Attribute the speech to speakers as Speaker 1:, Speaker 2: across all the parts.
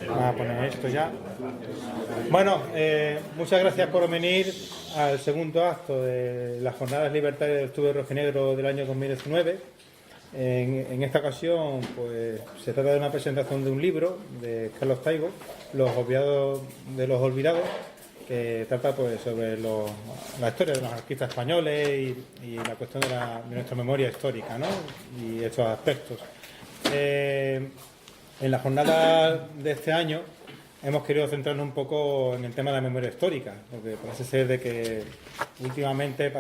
Speaker 1: Vamos a poner esto ya. Bueno, muchas gracias por venir al segundo acto de las Jornadas Libertarias del Octubre Rojinegro del año 2019. En esta ocasión, pues se trata de una presentación de un libro de Carlos Taibo, Los olvidados de los olvidados, que trata pues sobre la historia de los anarquistas españoles y la cuestión de nuestra memoria histórica, ¿no? Y estos aspectos. En la jornada de este año hemos querido centrarnos un poco en el tema de la memoria histórica, porque parece ser de que últimamente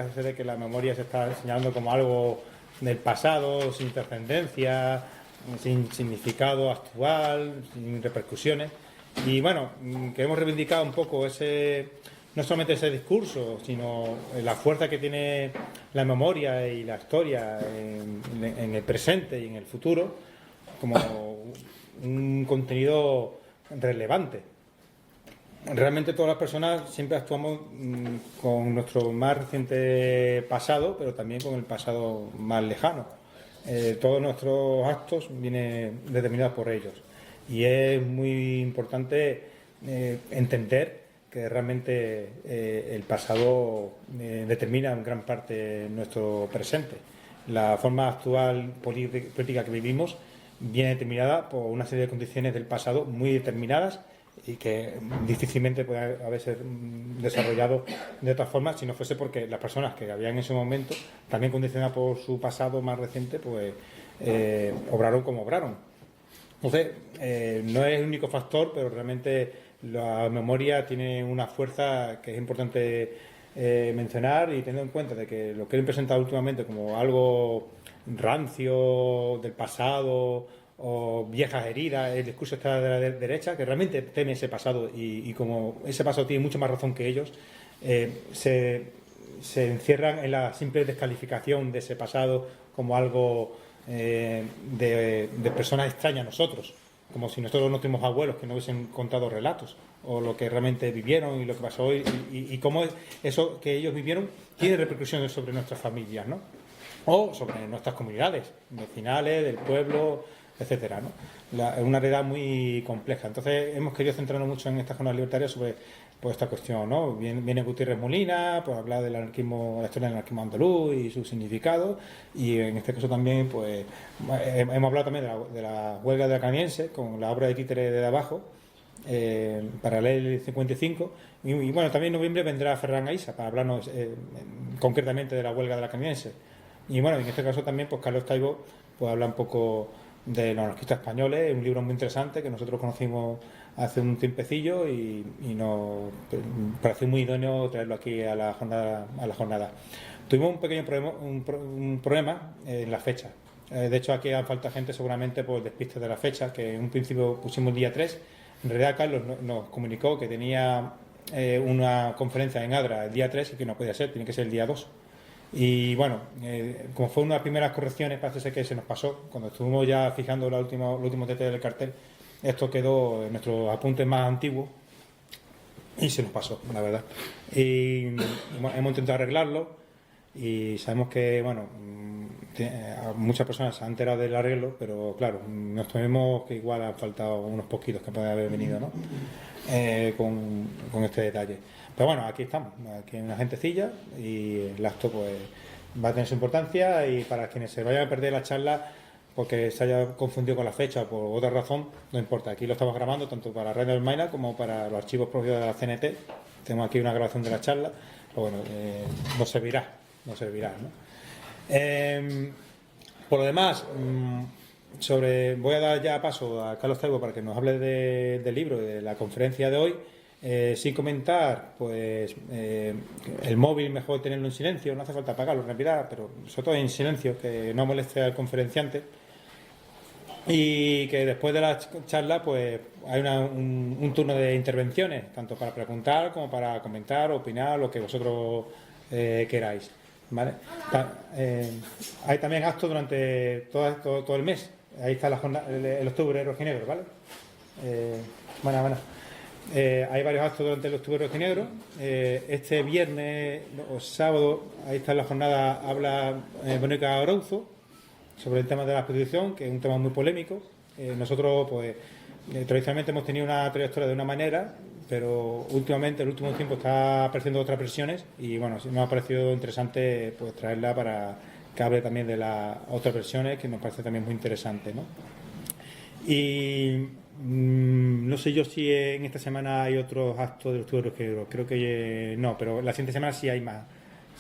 Speaker 1: la memoria se está señalando como algo del pasado, sin trascendencia, sin significado actual, sin repercusiones. Y bueno, queremos reivindicar un poco no solamente ese discurso, sino la fuerza que tiene la memoria y la historia en el presente y en el futuro, como un contenido relevante. Realmente todas las personas siempre actuamos con nuestro más reciente pasado, pero también con el pasado más lejano. Todos nuestros actos vienen determinados por ellos. Y es muy importante entender que realmente el pasado determina en gran parte nuestro presente. La forma actual política que vivimos viene determinada por una serie de condiciones del pasado muy determinadas y que difícilmente puede haberse desarrollado de otra forma si no fuese porque las personas que habían en ese momento, también condicionadas por su pasado más reciente, pues obraron como obraron. Entonces, no es el único factor, pero realmente la memoria tiene una fuerza que es importante mencionar, y teniendo en cuenta de que lo quieren presentar últimamente como algo rancio del pasado o viejas heridas, el discurso está de la derecha, que realmente teme ese pasado, y como ese pasado tiene mucho más razón que ellos, se encierran en la simple descalificación de ese pasado como algo de personas extrañas a nosotros, como si nosotros no tenemos abuelos que nos hubiesen contado relatos o lo que realmente vivieron y lo que pasó hoy, y cómo eso que ellos vivieron tiene repercusiones sobre nuestras familias, ¿no? O sobre nuestras comunidades vecinales, del pueblo, etcétera, ¿no? Es una realidad muy compleja. Entonces hemos querido centrarnos mucho en estas jornadas libertarias sobre pues esta cuestión, ¿no? Viene Gutiérrez Molina, pues hablar del anarquismo, la historia del anarquismo andaluz y su significado, y en este caso también pues hemos hablado también de la huelga de la canadiense con la obra de títere de abajo, para leer el 55, y bueno, también en noviembre vendrá Ferran Aisa para hablarnos concretamente de la huelga de la canadiense. Y bueno, en este caso también pues Carlos Taibo pues habla un poco de los anarquistas españoles, un libro muy interesante que nosotros conocimos hace un tiempecillo, y nos pareció muy idóneo traerlo aquí a la jornada. Tuvimos un pequeño problema, un problema en la fecha. De hecho, aquí ha falta gente seguramente por el despiste de la fecha, que en un principio pusimos el día 3. En realidad Carlos nos comunicó que tenía una conferencia en Adra el día 3 y que no podía ser, tiene que ser el día 2. Y bueno, como fue unas primeras correcciones, parece ser que se nos pasó. Cuando estuvimos ya fijando los últimos detalles del cartel, esto quedó en nuestros apuntes más antiguos y se nos pasó, la verdad. Y bueno, hemos intentado arreglarlo, y sabemos que, bueno, muchas personas se han enterado del arreglo, pero claro, nos tememos que igual han faltado unos poquitos que pueden haber venido, ¿no? Con este detalle. Pero bueno, aquí estamos, aquí hay una gentecilla, y el acto pues va a tener su importancia, y para quienes se vayan a perder la charla porque se haya confundido con la fecha o por otra razón, no importa, aquí lo estamos grabando tanto para Radio del Maina como para los archivos propios de la CNT. Tenemos aquí una grabación de la charla, pero bueno, nos servirá, ¿no? Por lo demás, voy a dar ya paso a Carlos Taibo para que nos hable del libro, de la conferencia de hoy. Sin comentar, pues el móvil mejor tenerlo en silencio, no hace falta apagarlo en realidad, pero sobre todo en silencio, que no moleste al conferenciante, y que después de la charla pues hay un turno de intervenciones, tanto para preguntar como para comentar, opinar, lo que vosotros queráis, ¿vale? Hay también actos durante todo el mes. Ahí está el octubre rojinegro, ¿vale? Bueno. Hay varios actos durante el octubre rojinegro. Este viernes o sábado, ahí está en la jornada, habla Mónica Arauzo sobre el tema de la prostitución, que es un tema muy polémico. Nosotros pues tradicionalmente hemos tenido una trayectoria de una manera, pero últimamente, el último tiempo, está apareciendo otras versiones y bueno, sí, nos ha parecido interesante pues traerla para que hable también de las otras versiones, que nos parece también muy interesante, ¿no? Y no sé yo si en esta semana hay otros actos de los tuberos, creo que no, pero la siguiente semana sí hay más.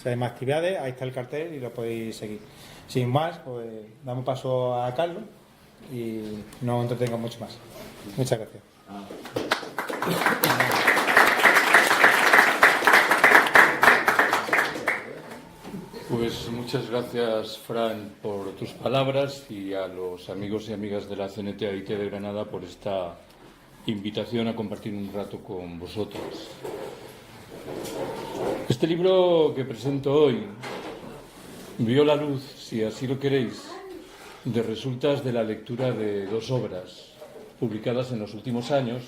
Speaker 1: Si hay más actividades, ahí está el cartel y lo podéis seguir. Sin más, pues damos paso a Carlos y no entretengo mucho más. Muchas gracias.
Speaker 2: Pues muchas gracias, Fran, por tus palabras, y a los amigos y amigas de la CNT-AIT de Granada por esta invitación a compartir un rato con vosotros. Este libro que presento hoy vio la luz, si así lo queréis, de resultas de la lectura de dos obras publicadas en los últimos años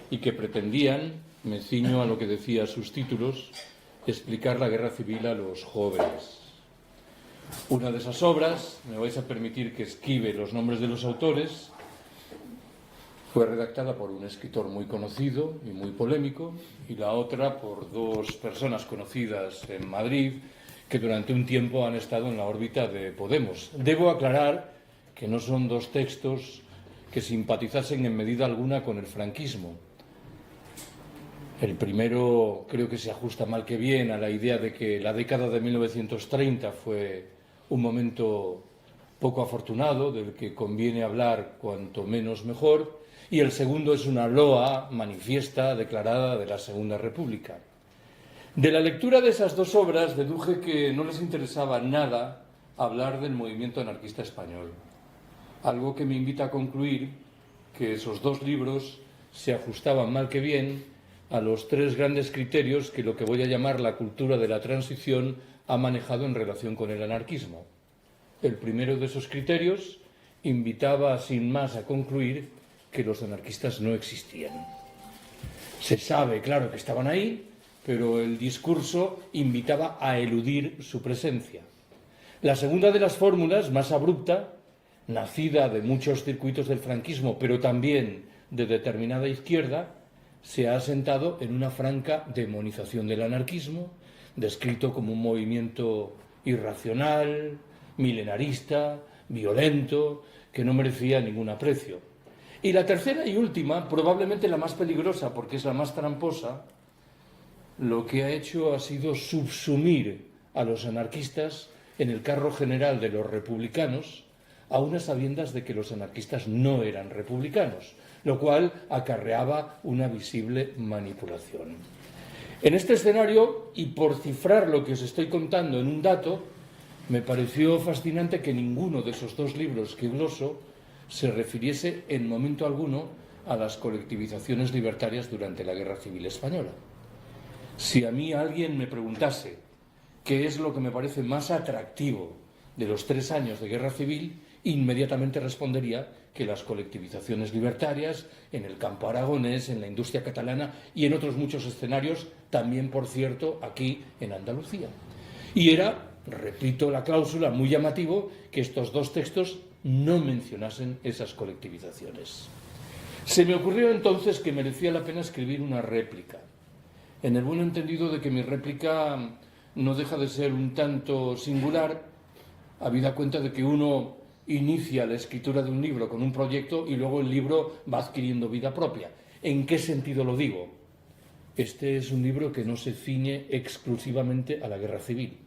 Speaker 2: y que pretendían, me ciño a lo que decía sus títulos, explicar la guerra civil a los jóvenes. Una de esas obras, me vais a permitir que esquive los nombres de los autores, fue redactada por un escritor muy conocido y muy polémico, y la otra por dos personas conocidas en Madrid que durante un tiempo han estado en la órbita de Podemos. Debo aclarar que no son dos textos que simpatizasen en medida alguna con el franquismo. El primero creo que se ajusta mal que bien a la idea de que la década de 1930 fue un momento poco afortunado, del que conviene hablar cuanto menos mejor, y el segundo es una loa manifiesta, declarada, de la Segunda República. De la lectura de esas dos obras deduje que no les interesaba nada hablar del movimiento anarquista español, algo que me invita a concluir que esos dos libros se ajustaban mal que bien a los tres grandes criterios que lo que voy a llamar la cultura de la transición ha manejado en relación con el anarquismo. El primero de esos criterios invitaba sin más a concluir que los anarquistas no existían. Se sabe, claro, que estaban ahí, pero el discurso invitaba a eludir su presencia. La segunda de las fórmulas, más abrupta, nacida de muchos circuitos del franquismo, pero también de determinada izquierda, se ha asentado en una franca demonización del anarquismo, descrito como un movimiento irracional, milenarista, violento, que no merecía ningún aprecio. Y la tercera y última, probablemente la más peligrosa porque es la más tramposa, lo que ha hecho ha sido subsumir a los anarquistas en el carro general de los republicanos, a unas sabiendas de que los anarquistas no eran republicanos, lo cual acarreaba una visible manipulación. En este escenario, y por cifrar lo que os estoy contando en un dato, me pareció fascinante que ninguno de esos dos libros que gloso se refiriese en momento alguno a las colectivizaciones libertarias durante la Guerra Civil Española. Si a mí alguien me preguntase qué es lo que me parece más atractivo de los 3 años de Guerra Civil, inmediatamente respondería que las colectivizaciones libertarias en el campo aragonés, en la industria catalana y en otros muchos escenarios, también, por cierto, aquí en Andalucía. Y era, repito la cláusula, muy llamativo que estos dos textos no mencionasen esas colectivizaciones. Se me ocurrió entonces que merecía la pena escribir una réplica, en el buen entendido de que mi réplica no deja de ser un tanto singular, habida cuenta de que uno inicia la escritura de un libro con un proyecto y luego el libro va adquiriendo vida propia. ¿En qué sentido lo digo? Este es un libro que no se ciñe exclusivamente a la guerra civil,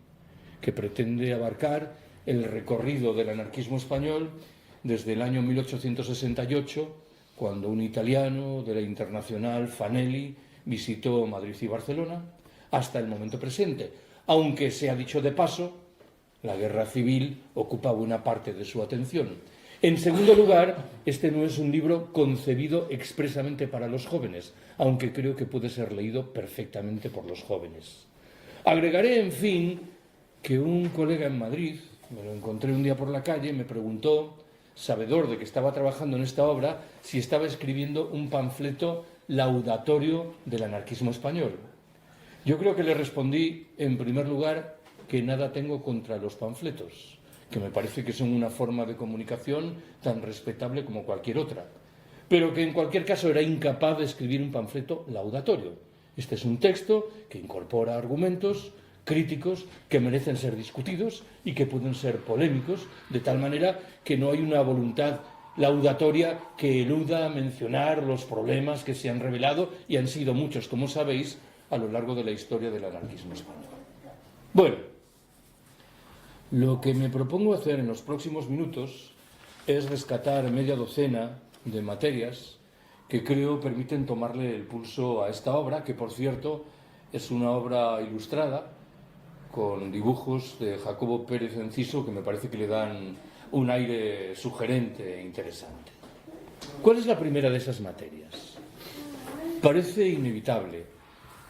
Speaker 2: que pretende abarcar el recorrido del anarquismo español desde el año 1868, cuando un italiano de la Internacional, Fanelli, visitó Madrid y Barcelona, hasta el momento presente, aunque sea dicho de paso, la guerra civil ocupa buena parte de su atención. En segundo lugar, este no es un libro concebido expresamente para los jóvenes, aunque creo que puede ser leído perfectamente por los jóvenes. Agregaré, en fin, que un colega en Madrid, me lo encontré un día por la calle, me preguntó, sabedor de que estaba trabajando en esta obra, si estaba escribiendo un panfleto laudatorio del anarquismo español. Yo creo que le respondí, en primer lugar, que nada tengo contra los panfletos, que me parece que son una forma de comunicación tan respetable como cualquier otra. pero que en cualquier caso era incapaz de escribir un panfleto laudatorio. Este es un texto que incorpora argumentos críticos que merecen ser discutidos y que pueden ser polémicos, de tal manera que no hay una voluntad laudatoria que eluda mencionar los problemas que se han revelado, y han sido muchos, como sabéis, a lo largo de la historia del anarquismo español. Bueno, lo que me propongo hacer en los próximos minutos es rescatar media docena de materias que creo permiten tomarle el pulso a esta obra, que por cierto es una obra ilustrada con dibujos de Jacobo Pérez Enciso que me parece que le dan un aire sugerente e interesante. ¿Cuál es la primera de esas materias? Parece inevitable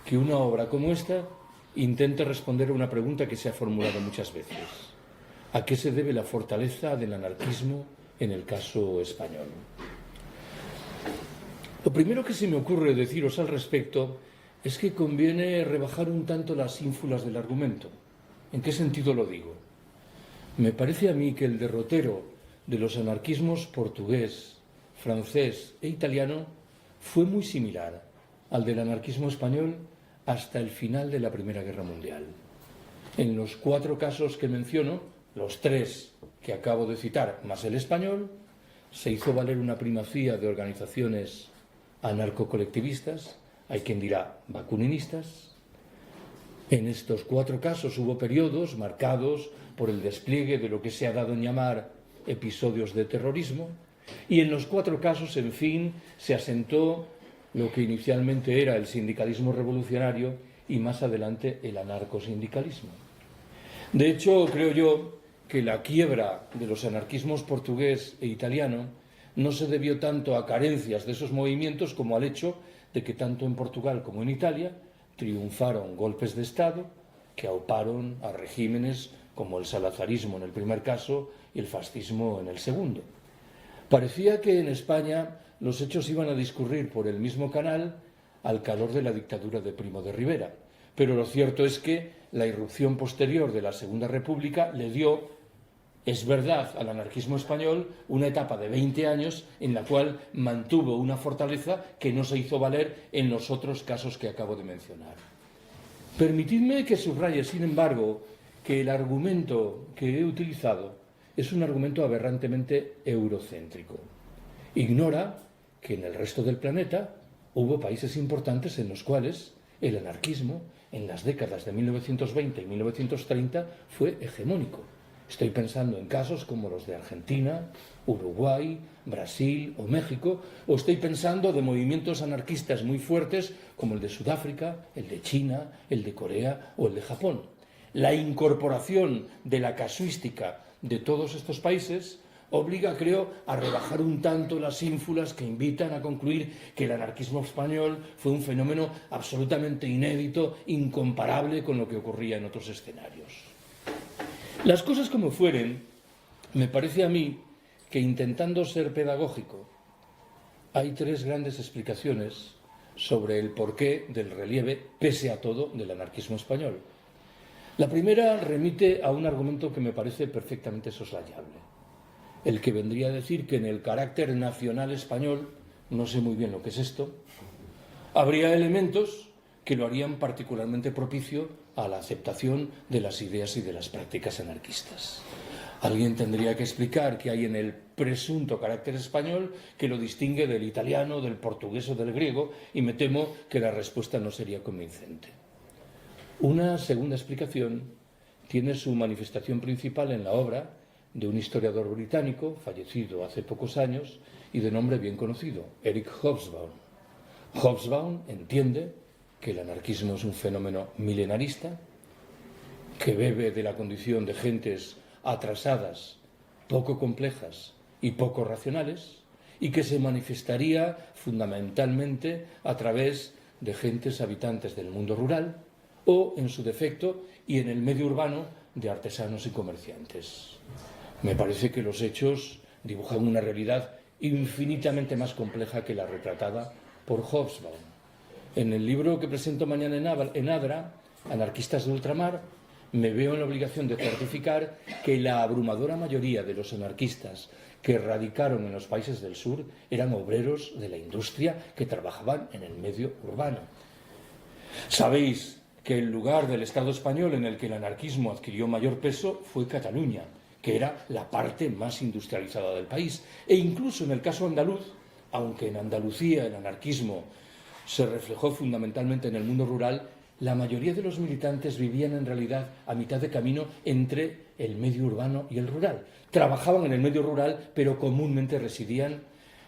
Speaker 2: que una obra como esta intente responder a una pregunta que se ha formulado muchas veces. ¿A qué se debe la fortaleza del anarquismo en el caso español? Lo primero que se me ocurre deciros al respecto es que conviene rebajar un tanto las ínfulas del argumento. ¿En qué sentido lo digo? Me parece a mí que el derrotero de los anarquismos portugués, francés e italiano fue muy similar al del anarquismo español hasta el final de la Primera Guerra Mundial. En los 4 casos que menciono, los 3 que acabo de citar más el español, se hizo valer una primacía de organizaciones anarcocolectivistas, hay quien dirá bakuниnistas. En estos 4 casos hubo periodos marcados por el despliegue de lo que se ha dado en llamar episodios de terrorismo, y en los 4 casos, en fin, se asentó lo que inicialmente era el sindicalismo revolucionario y más adelante el anarcosindicalismo. De hecho, creo yo que la quiebra de los anarquismos portugués e italiano no se debió tanto a carencias de esos movimientos como al hecho de que tanto en Portugal como en Italia triunfaron golpes de Estado que auparon a regímenes como el salazarismo en el primer caso y el fascismo en el segundo. Parecía que en España los hechos iban a discurrir por el mismo canal al calor de la dictadura de Primo de Rivera, pero lo cierto es que la irrupción posterior de la Segunda República le dio, es verdad, al anarquismo español una etapa de 20 años en la cual mantuvo una fortaleza que no se hizo valer en los otros casos que acabo de mencionar. Permitidme que subraye, sin embargo, que el argumento que he utilizado es un argumento aberrantemente eurocéntrico. Ignora que en el resto del planeta hubo países importantes en los cuales el anarquismo en las décadas de 1920 y 1930 fue hegemónico. Estoy pensando en casos como los de Argentina, Uruguay, Brasil o México, o estoy pensando de movimientos anarquistas muy fuertes como el de Sudáfrica, el de China, el de Corea o el de Japón. La incorporación de la casuística de todos estos países obliga, creo, a rebajar un tanto las ínfulas que invitan a concluir que el anarquismo español fue un fenómeno absolutamente inédito, incomparable con lo que ocurría en otros escenarios. Las cosas como fueren, me parece a mí que, intentando ser pedagógico, hay 3 grandes explicaciones sobre el porqué del relieve, pese a todo, del anarquismo español. La primera remite a un argumento que me parece perfectamente soslayable, el que vendría a decir que en el carácter nacional español, no sé muy bien lo que es esto, habría elementos que lo harían particularmente propicio a la aceptación de las ideas y de las prácticas anarquistas. Alguien tendría que explicar qué hay en el presunto carácter español que lo distingue del italiano, del portugués o del griego, y me temo que la respuesta no sería convincente. Una segunda explicación tiene su manifestación principal en la obra de un historiador británico, fallecido hace pocos años y de nombre bien conocido, Eric Hobsbawm. Hobsbawm entiende que el anarquismo es un fenómeno milenarista, que bebe de la condición de gentes atrasadas, poco complejas y poco racionales, y que se manifestaría fundamentalmente a través de gentes habitantes del mundo rural o, en su defecto, y en el medio urbano, de artesanos y comerciantes. Me parece que los hechos dibujan una realidad infinitamente más compleja que la retratada por Hobsbawm. En el libro que presento mañana en Adra, Anarquistas de Ultramar, me veo en la obligación de certificar que la abrumadora mayoría de los anarquistas que radicaron en los países del sur eran obreros de la industria que trabajaban en el medio urbano. Sabéis que el lugar del Estado español en el que el anarquismo adquirió mayor peso fue Cataluña, que era la parte más industrializada del país. E incluso en el caso andaluz, aunque en Andalucía el anarquismo se reflejó fundamentalmente en el mundo rural, la mayoría de los militantes vivían en realidad a mitad de camino entre el medio urbano y el rural. Trabajaban en el medio rural, pero comúnmente residían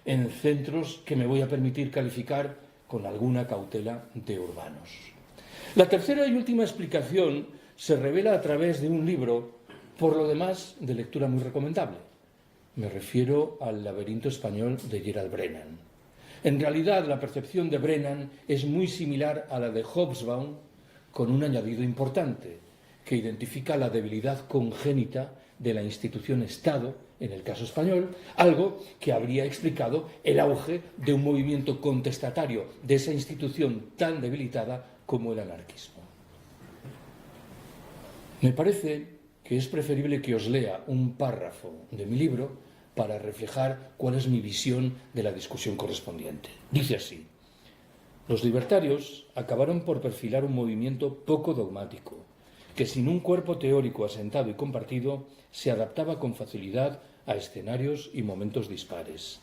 Speaker 2: en centros que me voy a permitir calificar con alguna cautela de urbanos. La tercera y última explicación se revela a través de un libro, por lo demás, de lectura muy recomendable. Me refiero al Laberinto español de Gerald Brennan. En realidad, la percepción de Brennan es muy similar a la de Hobsbawm, con un añadido importante, que identifica la debilidad congénita de la institución Estado, en el caso español, algo que habría explicado el auge de un movimiento contestatario de esa institución tan debilitada como el anarquismo. Me parece que es preferible que os lea un párrafo de mi libro para reflejar cuál es mi visión de la discusión correspondiente. Dice así: los libertarios acabaron por perfilar un movimiento poco dogmático, que sin un cuerpo teórico asentado y compartido se adaptaba con facilidad a escenarios y momentos dispares.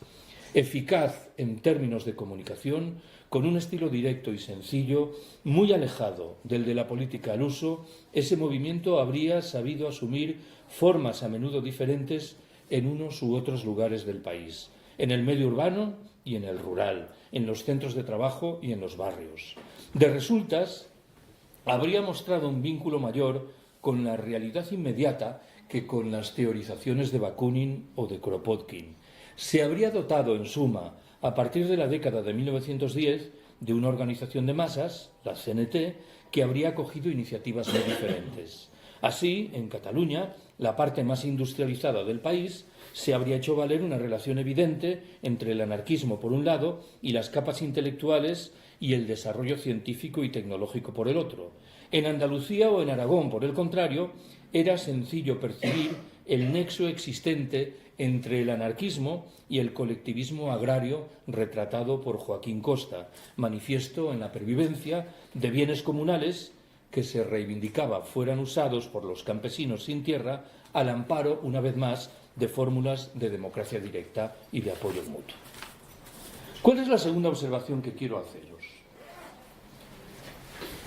Speaker 2: Eficaz en términos de comunicación, con un estilo directo y sencillo, muy alejado del de la política al uso, ese movimiento habría sabido asumir formas a menudo diferentes en unos u otros lugares del país, en el medio urbano y en el rural, en los centros de trabajo y en los barrios. De resultas, habría mostrado un vínculo mayor con la realidad inmediata que con las teorizaciones de Bakunin o de Kropotkin. Se habría dotado, en suma, a partir de la década de 1910, de una organización de masas, la CNT, que habría acogido iniciativas muy diferentes. Así, en Cataluña, la parte más industrializada del país, se habría hecho valer una relación evidente entre el anarquismo por un lado y las capas intelectuales y el desarrollo científico y tecnológico por el otro. En Andalucía o en Aragón, por el contrario, era sencillo percibir el nexo existente entre el anarquismo y el colectivismo agrario retratado por Joaquín Costa, manifiesto en la pervivencia de bienes comunales que se reivindicaba fueran usados por los campesinos sin tierra al amparo, una vez más, de fórmulas de democracia directa y de apoyo mutuo. ¿Cuál es la segunda observación que quiero haceros?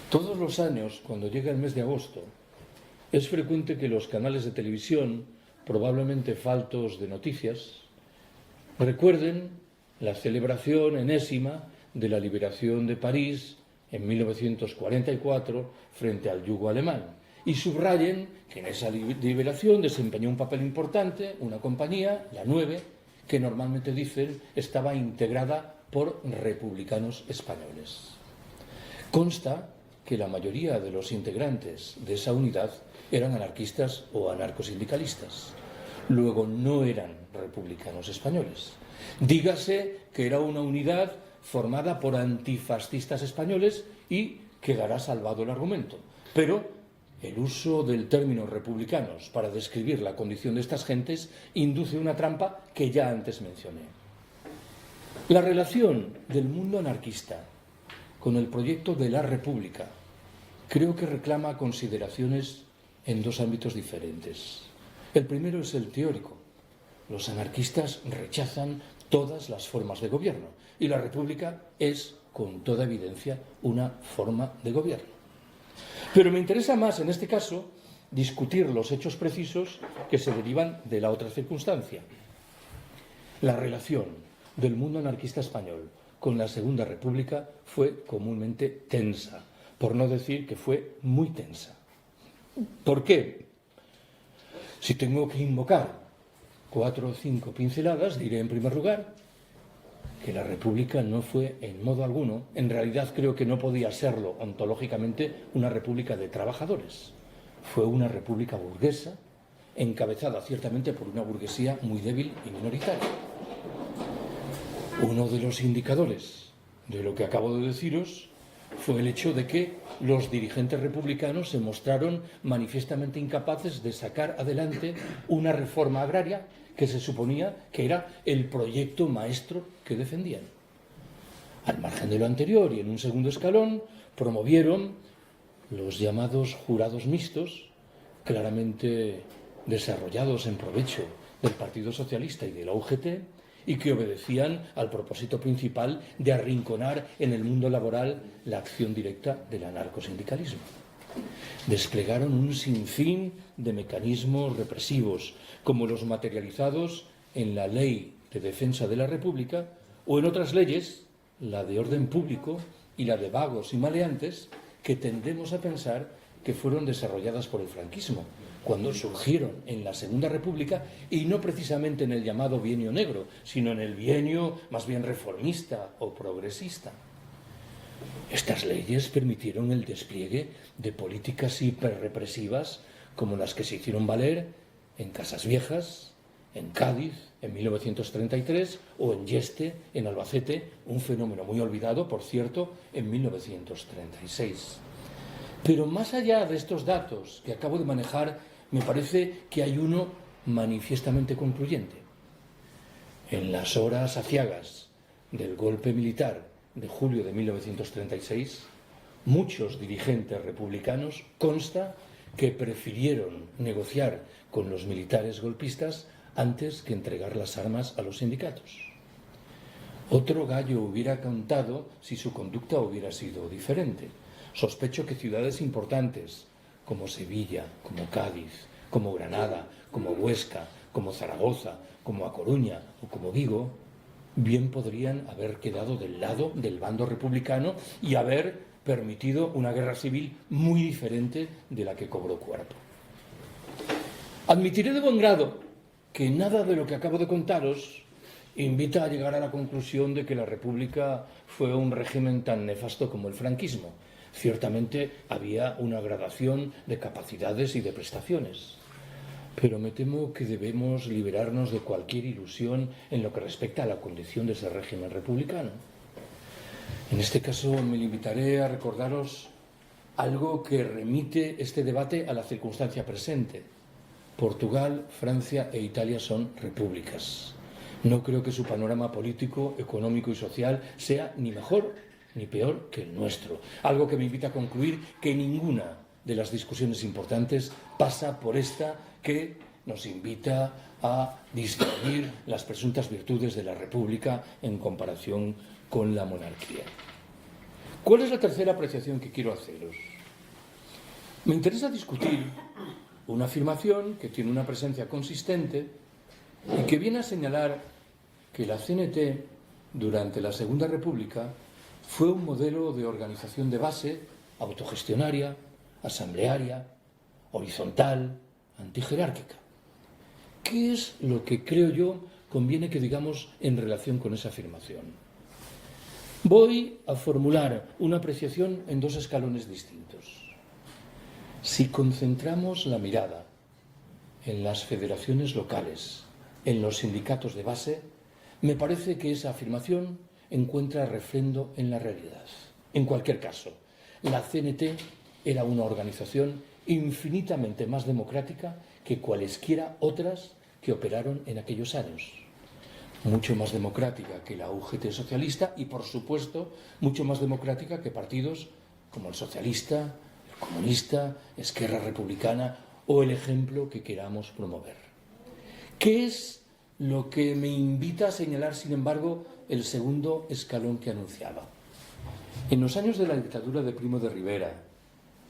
Speaker 2: Todos los años, cuando llega el mes de agosto, es frecuente que los canales de televisión, probablemente faltos de noticias, recuerden la celebración enésima de la liberación de París en 1944 frente al yugo alemán y subrayen que en esa liberación desempeñó un papel importante una compañía, la 9, que normalmente dicen estaba integrada por republicanos españoles. Consta que la mayoría de los integrantes de esa unidad eran anarquistas o anarcosindicalistas. Luego no eran republicanos españoles. Dígase que era una unidad formada por antifascistas españoles y quedará salvado el argumento. Pero el uso del término republicanos para describir la condición de estas gentes induce una trampa que ya antes mencioné. La relación del mundo anarquista con el proyecto de la República creo que reclama consideraciones en dos ámbitos diferentes. El primero es el teórico. Los anarquistas rechazan todas las formas de gobierno y la República es, con toda evidencia, una forma de gobierno. Pero me interesa más, en este caso, discutir los hechos precisos que se derivan de la otra circunstancia. La relación del mundo anarquista español con la Segunda República fue comúnmente tensa, por no decir que fue muy tensa. ¿Por qué? Si tengo que invocar 4 o 5 pinceladas, diré en primer lugar que la República no fue en modo alguno, en realidad creo que no podía serlo ontológicamente, una república de trabajadores. Fue una república burguesa, encabezada ciertamente por una burguesía muy débil y minoritaria. Uno de los indicadores de lo que acabo de deciros fue el hecho de que los dirigentes republicanos se mostraron manifiestamente incapaces de sacar adelante una reforma agraria que se suponía que era el proyecto maestro que defendían. Al margen de lo anterior y en un segundo escalón, promovieron los llamados jurados mixtos, claramente desarrollados en provecho del Partido Socialista y de la UGT, y que obedecían al propósito principal de arrinconar en el mundo laboral la acción directa del anarcosindicalismo. Desplegaron un sinfín de mecanismos represivos, como los materializados en la Ley de Defensa de la República o en otras leyes, la de orden público y la de vagos y maleantes, que tendemos a pensar que fueron desarrolladas por el franquismo, cuando surgieron en la Segunda República y no precisamente en el llamado bienio negro, sino en el bienio más bien reformista o progresista. Estas leyes permitieron el despliegue de políticas hiperrepresivas como las que se hicieron valer en Casas Viejas, en Cádiz, en 1933, o en Yeste, en Albacete, un fenómeno muy olvidado, por cierto, en 1936. Pero más allá de estos datos que acabo de manejar, me parece que hay uno manifiestamente concluyente. En las horas aciagas del golpe militar de julio de 1936, muchos dirigentes republicanos consta que prefirieron negociar con los militares golpistas antes que entregar las armas a los sindicatos. Otro gallo hubiera cantado si su conducta hubiera sido diferente. Sospecho que ciudades importantes como Sevilla, como Cádiz, como Granada, como Huesca, como Zaragoza, como A Coruña o como Vigo, bien podrían haber quedado del lado del bando republicano y haber permitido una guerra civil muy diferente de la que cobró cuerpo. Admitiré de buen grado que nada de lo que acabo de contaros invita a llegar a la conclusión de que la República fue un régimen tan nefasto como el franquismo. Ciertamente había una gradación de capacidades y de prestaciones, pero me temo que debemos liberarnos de cualquier ilusión en lo que respecta a la condición de ese régimen republicano. En este caso me limitaré a recordaros algo que remite este debate a la circunstancia presente. Portugal, Francia e Italia son repúblicas. No creo que su panorama político, económico y social sea ni mejor ni peor que el nuestro. Algo que me invita a concluir que ninguna de las discusiones importantes pasa por esta que nos invita a distinguir las presuntas virtudes de la República en comparación con la monarquía. ¿Cuál es la tercera apreciación que quiero haceros? Me interesa discutir una afirmación que tiene una presencia consistente y que viene a señalar que la CNT, durante la Segunda República, fue un modelo de organización de base, autogestionaria, asamblearia, horizontal, antijerárquica. ¿Qué es lo que creo yo conviene que digamos en relación con esa afirmación? Voy a formular una apreciación en dos escalones distintos. Si concentramos la mirada en las federaciones locales, en los sindicatos de base, me parece que esa afirmación encuentra refrendo en la realidad. En cualquier caso, la CNT era una organización infinitamente más democrática que cualesquiera otras que operaron en aquellos años. Mucho más democrática que la UGT socialista y, por supuesto, mucho más democrática que partidos como el socialista, el comunista, Esquerra Republicana o el ejemplo que queramos promover. ¿Qué es lo que me invita a señalar, sin embargo, el segundo escalón que anunciaba? En los años de la dictadura de Primo de Rivera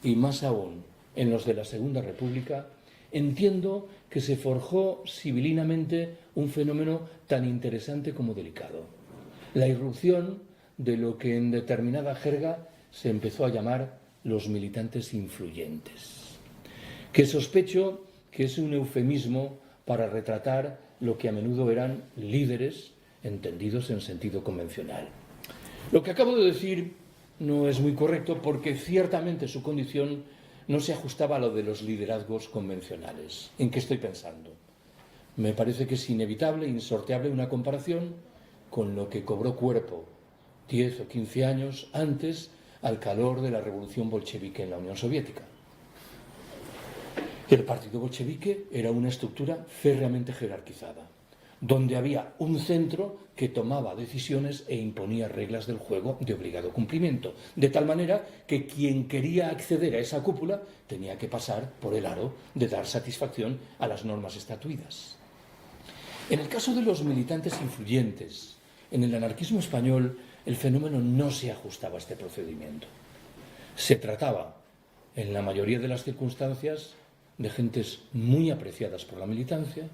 Speaker 2: y más aún en los de la Segunda República, entiendo que se forjó sibilinamente un fenómeno tan interesante como delicado: la irrupción de lo que en determinada jerga se empezó a llamar los militantes influyentes, que sospecho que es un eufemismo para retratar lo que a menudo eran líderes entendidos en sentido convencional. Lo que acabo de decir no es muy correcto porque ciertamente su condición no se ajustaba a lo de los liderazgos convencionales. ¿En qué estoy pensando? Me parece que es inevitable, insorteable una comparación con lo que cobró cuerpo 10 o 15 años antes al calor de la revolución bolchevique en la Unión Soviética. El partido bolchevique era una estructura férreamente jerarquizada, donde había un centro que tomaba decisiones e imponía reglas del juego de obligado cumplimiento, de tal manera que quien quería acceder a esa cúpula tenía que pasar por el aro de dar satisfacción a las normas estatuidas. En el caso de los militantes influyentes, en el anarquismo español, el fenómeno no se ajustaba a este procedimiento. Se trataba, en la mayoría de las circunstancias, de gentes muy apreciadas por la militancia,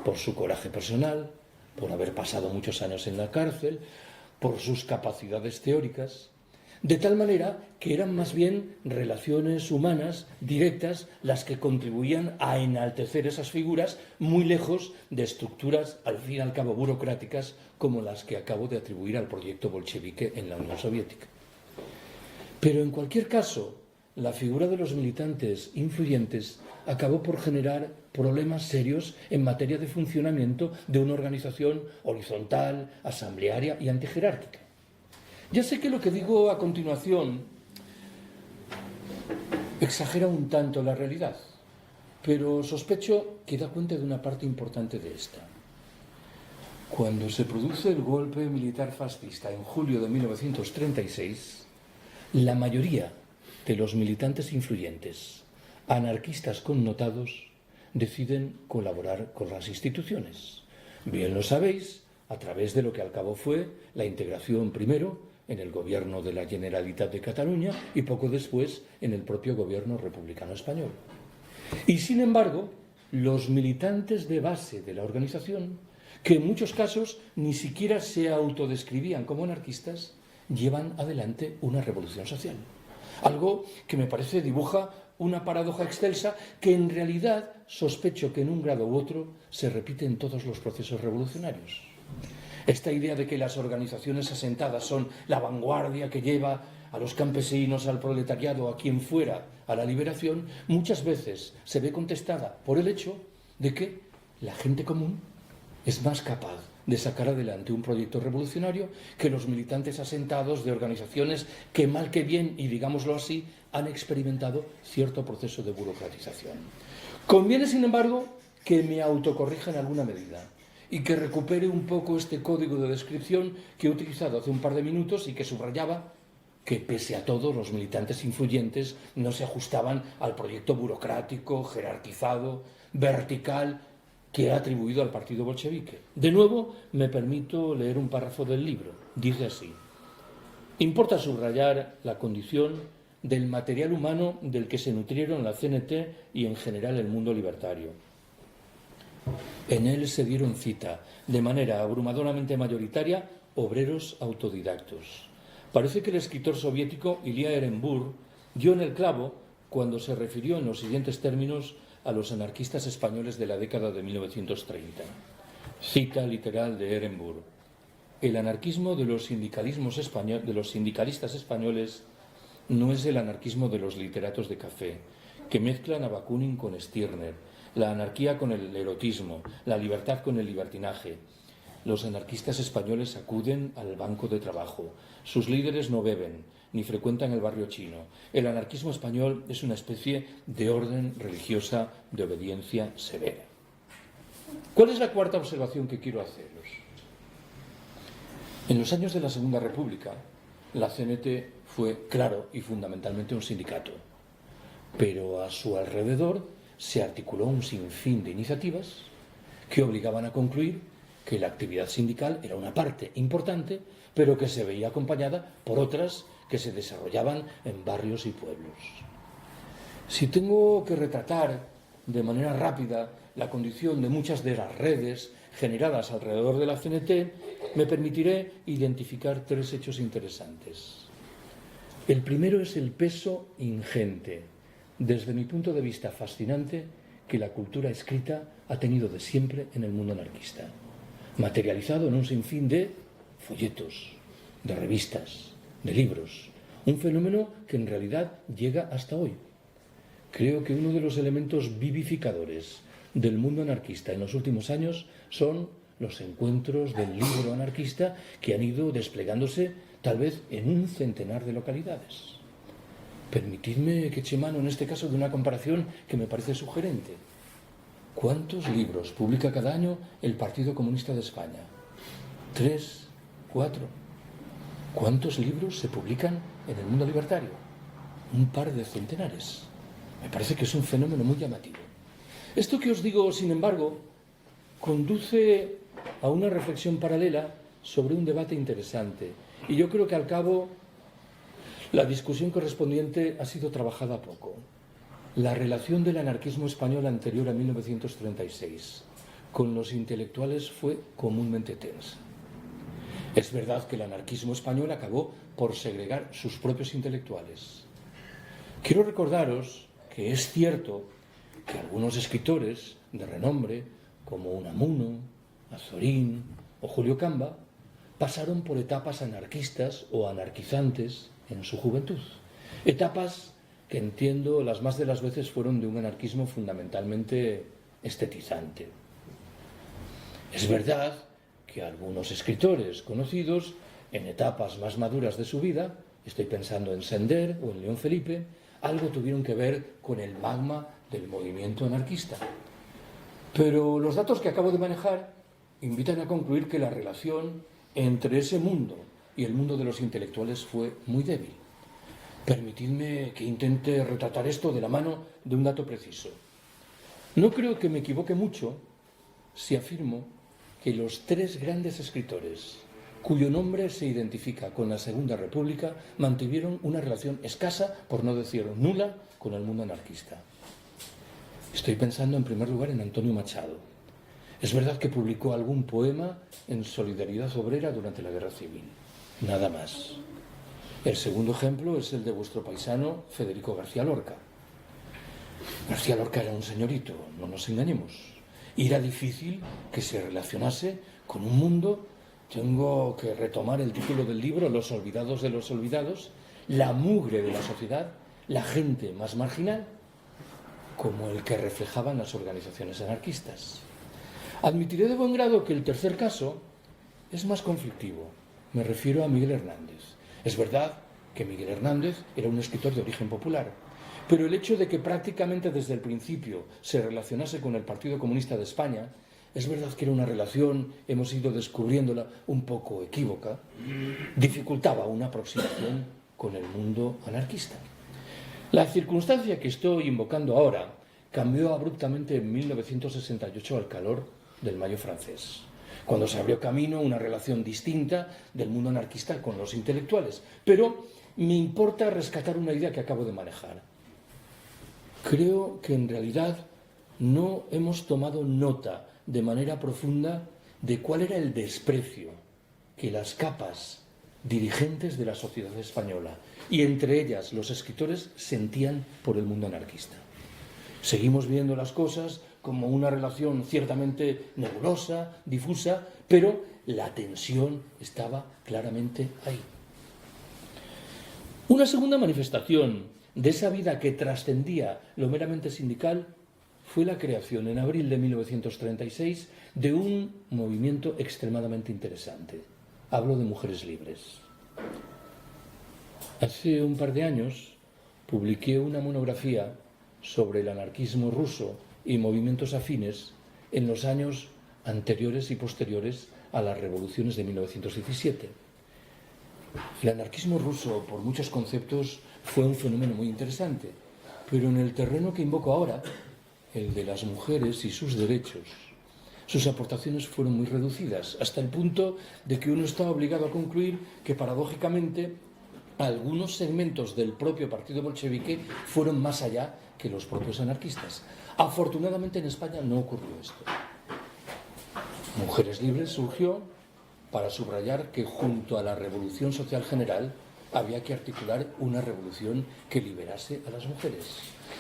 Speaker 2: por su coraje personal, por haber pasado muchos años en la cárcel, por sus capacidades teóricas, de tal manera que eran más bien relaciones humanas directas las que contribuían a enaltecer esas figuras, muy lejos de estructuras, al fin y al cabo, burocráticas, como las que acabo de atribuir al proyecto bolchevique en la Unión Soviética. Pero en cualquier caso, la figura de los militantes influyentes acabó por generar problemas serios en materia de funcionamiento de una organización horizontal, asamblearia y antijerárquica. Ya sé que lo que digo a continuación exagera un tanto la realidad, pero sospecho que da cuenta de una parte importante de esta. Cuando se produce el golpe militar fascista en julio de 1936, la mayoría de los militantes influyentes, anarquistas connotados, deciden colaborar con las instituciones. Bien lo sabéis, a través de lo que al cabo fue la integración primero en el gobierno de la Generalitat de Cataluña y poco después en el propio gobierno republicano español. Y sin embargo, los militantes de base de la organización, que en muchos casos ni siquiera se autodescribían como anarquistas, llevan adelante una revolución social. Algo que me parece dibuja una paradoja excelsa que en realidad sospecho que en un grado u otro se repite en todos los procesos revolucionarios. Esta idea de que las organizaciones asentadas son la vanguardia que lleva a los campesinos, al proletariado, a quien fuera, a la liberación, muchas veces se ve contestada por el hecho de que la gente común es más capaz de sacar adelante un proyecto revolucionario que los militantes asentados de organizaciones que mal que bien, y digámoslo así, han experimentado cierto proceso de burocratización. Conviene, sin embargo, que me autocorrija en alguna medida y que recupere un poco este código de descripción que he utilizado hace un par de minutos y que subrayaba que, pese a todo, los militantes influyentes no se ajustaban al proyecto burocrático, jerarquizado, vertical, que ha atribuido al partido bolchevique. De nuevo, me permito leer un párrafo del libro. Dice así: importa subrayar la condición del material humano del que se nutrieron la CNT y en general el mundo libertario. En él se dieron cita, de manera abrumadoramente mayoritaria, obreros autodidactos. Parece que el escritor soviético Ilya Ehrenburg dio en el clavo cuando se refirió en los siguientes términos a los anarquistas españoles de la década de 1930. Cita literal de Ehrenburg: el anarquismo de los sindicalistas españoles no es el anarquismo de los literatos de café, que mezclan a Bakunin con Stirner, la anarquía con el erotismo, la libertad con el libertinaje. Los anarquistas españoles acuden al banco de trabajo. Sus líderes no beben, ni frecuentan el barrio chino. El anarquismo español es una especie de orden religiosa de obediencia severa. ¿Cuál es la cuarta observación que quiero haceros? En los años de la Segunda República, la CNT fue, claro y fundamentalmente, un sindicato, pero a su alrededor se articuló un sinfín de iniciativas que obligaban a concluir que la actividad sindical era una parte importante, pero que se veía acompañada por otras que se desarrollaban en barrios y pueblos. Si tengo que retratar de manera rápida la condición de muchas de las redes generadas alrededor de la CNT, me permitiré identificar tres hechos interesantes. El primero es el peso ingente, desde mi punto de vista fascinante, que la cultura escrita ha tenido de siempre en el mundo anarquista, materializado en un sinfín de folletos, de revistas, de libros, un fenómeno que en realidad llega hasta hoy. Creo que uno de los elementos vivificadores del mundo anarquista en los últimos años son los encuentros del libro anarquista que han ido desplegándose
Speaker 3: tal vez en un centenar de localidades. Permitidme que eche mano en este caso de una comparación que me parece sugerente. ¿Cuántos libros publica cada año el Partido Comunista de España? 3, 4. ¿Cuántos libros se publican en el mundo libertario? Un par de centenares. Me parece que es un fenómeno muy llamativo. Esto que os digo, sin embargo, conduce a una reflexión paralela sobre un debate interesante. Y yo creo que al cabo la discusión correspondiente ha sido trabajada poco. La relación del anarquismo español anterior a 1936 con los intelectuales fue comúnmente tensa. Es verdad que el anarquismo español acabó por segregar sus propios intelectuales. Quiero recordaros que es cierto que algunos escritores de renombre, como Unamuno, Azorín o Julio Camba, pasaron por etapas anarquistas o anarquizantes en su juventud. Etapas que entiendo las más de las veces fueron de un anarquismo fundamentalmente estetizante. Es verdad que algunos escritores conocidos, en etapas más maduras de su vida, estoy pensando en Sender o en León Felipe, algo tuvieron que ver con el magma del movimiento anarquista. Pero los datos que acabo de manejar invitan a concluir que la relación entre ese mundo y el mundo de los intelectuales fue muy débil. Permitidme que intente retratar esto de la mano de un dato preciso. No creo que me equivoque mucho si afirmo que los 3 grandes escritores cuyo nombre se identifica con la Segunda República mantuvieron una relación escasa, por no decir nula, con el mundo anarquista. Estoy pensando en primer lugar en Antonio Machado. Es verdad que publicó algún poema en Solidaridad Obrera durante la Guerra Civil. Nada más. El segundo ejemplo es el de vuestro paisano Federico García Lorca. García Lorca era un señorito, no nos engañemos. Y era difícil que se relacionase con un mundo, tengo que retomar el título del libro, Los olvidados de los olvidados, la mugre de la sociedad, la gente más marginal, como el que reflejaban las organizaciones anarquistas. Admitiré de buen grado que el tercer caso es más conflictivo. Me refiero a Miguel Hernández. Es verdad que Miguel Hernández era un escritor de origen popular, pero el hecho de que prácticamente desde el principio se relacionase con el Partido Comunista de España, es verdad que era una relación, hemos ido descubriéndola, un poco equívoca, dificultaba una aproximación con el mundo anarquista. La circunstancia que estoy invocando ahora cambió abruptamente en 1968 al calor del Mayo francés, cuando se abrió camino una relación distinta del mundo anarquista con los intelectuales. Pero me importa rescatar una idea que acabo de manejar. Creo que en realidad no hemos tomado nota de manera profunda de cuál era el desprecio que las capas dirigentes de la sociedad española, y entre ellas los escritores, sentían por el mundo anarquista. Seguimos viendo las cosas como una relación ciertamente nebulosa, difusa, pero la tensión estaba claramente ahí. Una segunda manifestación de esa vida que trascendía lo meramente sindical fue la creación en abril de 1936 de un movimiento extremadamente interesante. Hablo de Mujeres Libres. Hace un par de años publiqué una monografía sobre el anarquismo ruso y movimientos afines en los años anteriores y posteriores a las revoluciones de 1917. El anarquismo ruso, por muchos conceptos, fue un fenómeno muy interesante, pero en el terreno que invoco ahora, el de las mujeres y sus derechos, sus aportaciones fueron muy reducidas, hasta el punto de que uno está obligado a concluir que, paradójicamente, algunos segmentos del propio partido bolchevique fueron más allá que los propios anarquistas. Afortunadamente en España no ocurrió esto. Mujeres Libres surgió para subrayar que junto a la revolución social general había que articular una revolución que liberase a las mujeres.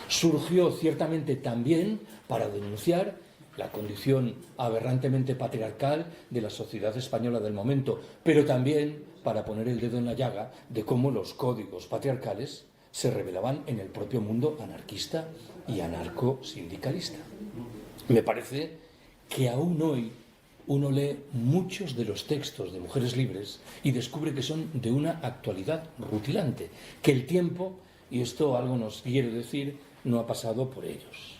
Speaker 3: Surgió ciertamente también para denunciar la condición aberrantemente patriarcal de la sociedad española del momento, pero también para poner el dedo en la llaga de cómo los códigos patriarcales se revelaban en el propio mundo anarquista y anarcosindicalista. Me parece que aún hoy uno lee muchos de los textos de Mujeres Libres y descubre que son de una actualidad rutilante, que el tiempo, y esto algo nos quiere decir, no ha pasado por ellos.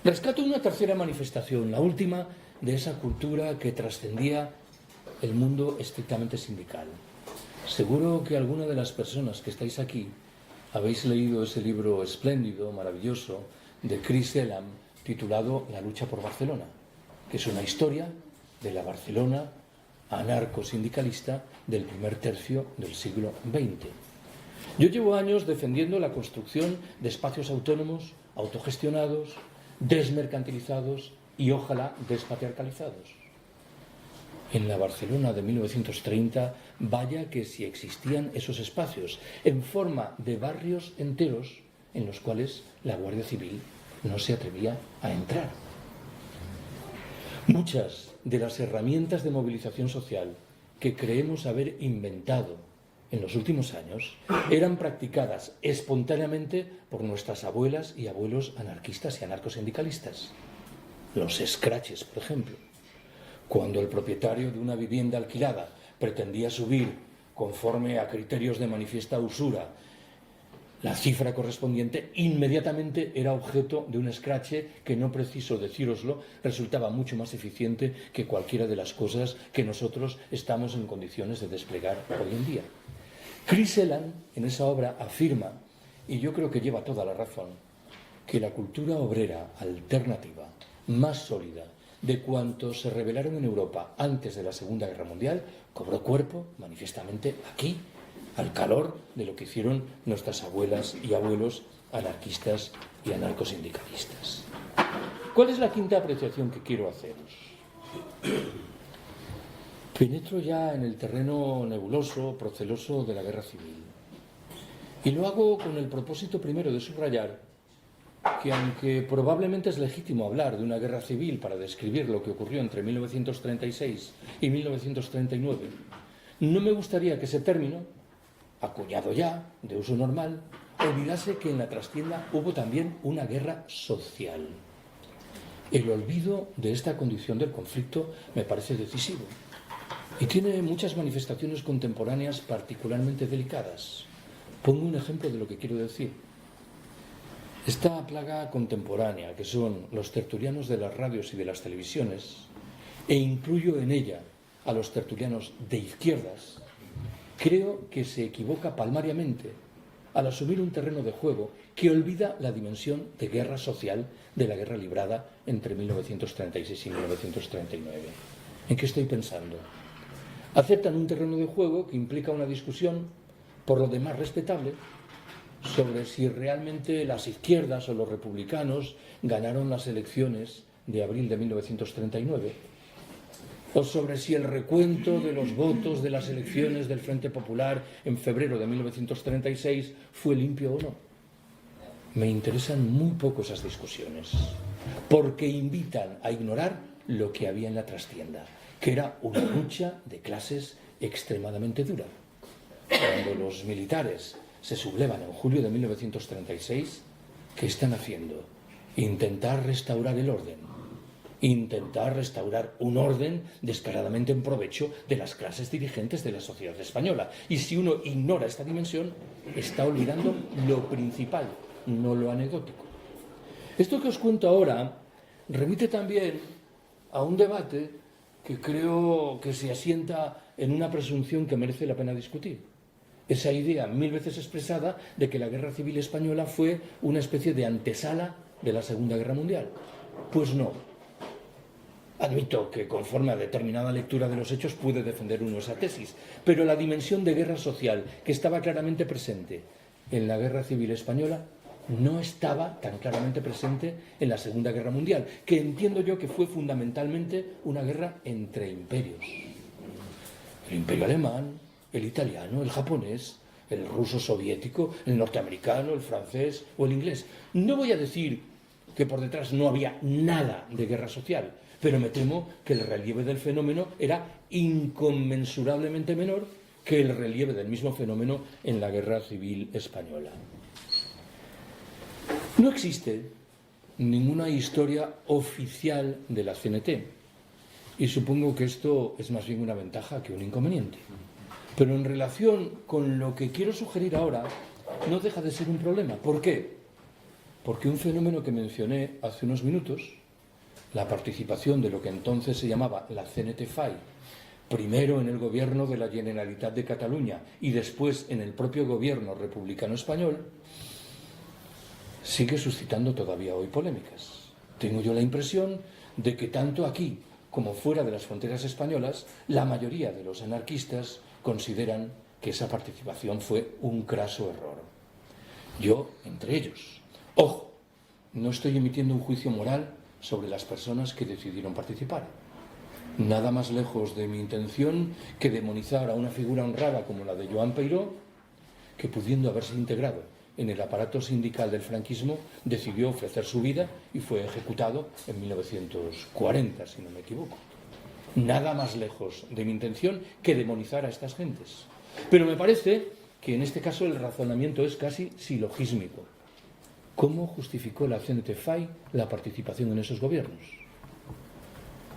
Speaker 3: Rescato una tercera manifestación, la última, de esa cultura que trascendía el mundo estrictamente sindical. Seguro que alguna de las personas que estáis aquí habéis leído ese libro espléndido, maravilloso, de Chris Elam, titulado La lucha por Barcelona, que es una historia de la Barcelona anarcosindicalista del primer tercio del siglo XX. Yo llevo años defendiendo la construcción de espacios autónomos, autogestionados, desmercantilizados y ojalá despatriarcalizados. En la Barcelona de 1930, vaya que si existían esos espacios, en forma de barrios enteros en los cuales la Guardia Civil no se atrevía a entrar. Muchas de las herramientas de movilización social que creemos haber inventado en los últimos años eran practicadas espontáneamente por nuestras abuelas y abuelos anarquistas y anarcosindicalistas. Los scratches, por ejemplo. Cuando el propietario de una vivienda alquilada pretendía subir, conforme a criterios de manifiesta usura, la cifra correspondiente, inmediatamente era objeto de un escrache que, no preciso decíroslo, resultaba mucho más eficiente que cualquiera de las cosas que nosotros estamos en condiciones de desplegar hoy en día. Chris Elam, en esa obra, afirma, y yo creo que lleva toda la razón, que la cultura obrera alternativa más sólida de cuantos se rebelaron en Europa antes de la Segunda Guerra Mundial cobró cuerpo manifiestamente aquí, al calor de lo que hicieron nuestras abuelas y abuelos anarquistas y anarcosindicalistas. ¿Cuál es la quinta apreciación que quiero haceros? Penetro ya en el terreno nebuloso, proceloso de la guerra civil. Y lo hago con el propósito primero de subrayar que, aunque probablemente es legítimo hablar de una guerra civil para describir lo que ocurrió entre 1936 y 1939, no me gustaría que ese término, acuñado ya, de uso normal, olvidase que en la trastienda hubo también una guerra social. El olvido de esta condición del conflicto me parece decisivo y tiene muchas manifestaciones contemporáneas particularmente delicadas. Pongo un ejemplo de lo que quiero decir. Esta plaga contemporánea, que son los tertulianos de las radios y de las televisiones, e incluyo en ella a los tertulianos de izquierdas, creo que se equivoca palmariamente al asumir un terreno de juego que olvida la dimensión de guerra social de la guerra librada entre 1936 y 1939. ¿En qué estoy pensando? Aceptan un terreno de juego que implica una discusión, por lo demás respetable, sobre si realmente las izquierdas o los republicanos ganaron las elecciones de abril de 1939, o sobre si el recuento de los votos de las elecciones del Frente Popular en febrero de 1936 fue limpio o no. Me interesan muy poco esas discusiones, porque invitan a ignorar lo que había en la trastienda, que era una lucha de clases extremadamente dura. Cuando los militares se sublevan en julio de 1936, ¿qué están haciendo? Intentar restaurar el orden. Intentar restaurar un orden descaradamente en provecho de las clases dirigentes de la sociedad española. Y si uno ignora esta dimensión, está olvidando lo principal, no lo anecdótico. Esto que os cuento ahora remite también a un debate que creo que se asienta en una presunción que merece la pena discutir. Esa idea, mil veces expresada, de que la Guerra Civil Española fue una especie de antesala de la Segunda Guerra Mundial. Pues no. Admito que, conforme a determinada lectura de los hechos, pude defender uno esa tesis, pero la dimensión de guerra social que estaba claramente presente en la Guerra Civil Española no estaba tan claramente presente en la Segunda Guerra Mundial, que entiendo yo que fue fundamentalmente una guerra entre imperios. El imperio alemán, el italiano, el japonés, el ruso soviético, el norteamericano, el francés o el inglés. No voy a decir que por detrás no había nada de guerra social, pero me temo que el relieve del fenómeno era inconmensurablemente menor que el relieve del mismo fenómeno en la Guerra Civil Española. No existe ninguna historia oficial de la CNT, Y supongo que esto es más bien una ventaja que un inconveniente. Pero en relación con lo que quiero sugerir ahora, no deja de ser un problema. ¿Por qué? Porque un fenómeno que mencioné hace unos minutos, la participación de lo que entonces se llamaba la CNT-FAI, primero en el gobierno de la Generalitat de Cataluña y después en el propio gobierno republicano español, sigue suscitando todavía hoy polémicas. Tengo yo la impresión de que tanto aquí como fuera de las fronteras españolas, la mayoría de los anarquistas consideran que esa participación fue un craso error. Yo, entre ellos. Ojo, no estoy emitiendo un juicio moral sobre las personas que decidieron participar. Nada más lejos de mi intención que demonizar a una figura honrada como la de Joan Peiró, que pudiendo haberse integrado en el aparato sindical del franquismo, decidió ofrecer su vida y fue ejecutado en 1940, si no me equivoco. Nada más lejos de mi intención que demonizar a estas gentes. Pero me parece que en este caso el razonamiento es casi silogísmico. ¿Cómo justificó la CNT-FAI la participación en esos gobiernos?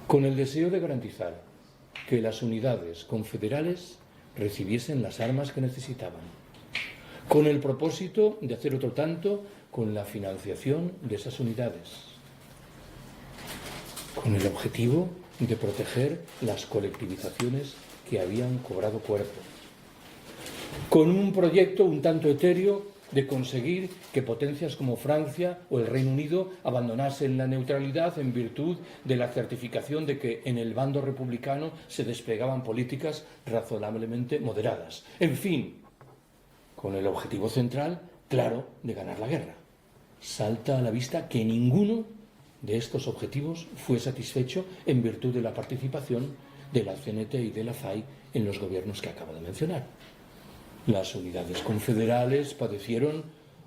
Speaker 3: Con el deseo de garantizar que las unidades confederales recibiesen las armas que necesitaban, con el propósito de hacer otro tanto con la financiación de esas unidades, con el objetivo de proteger las colectivizaciones que habían cobrado cuerpo, con un proyecto un tanto etéreo de conseguir que potencias como Francia o el Reino Unido abandonasen la neutralidad en virtud de la certificación de que en el bando republicano se desplegaban políticas razonablemente moderadas. En fin, con el objetivo central, claro, de ganar la guerra. Salta a la vista que ninguno de estos objetivos fue satisfecho en virtud de la participación de la CNT y de la FAI en los gobiernos que acabo de mencionar. Las unidades confederales padecieron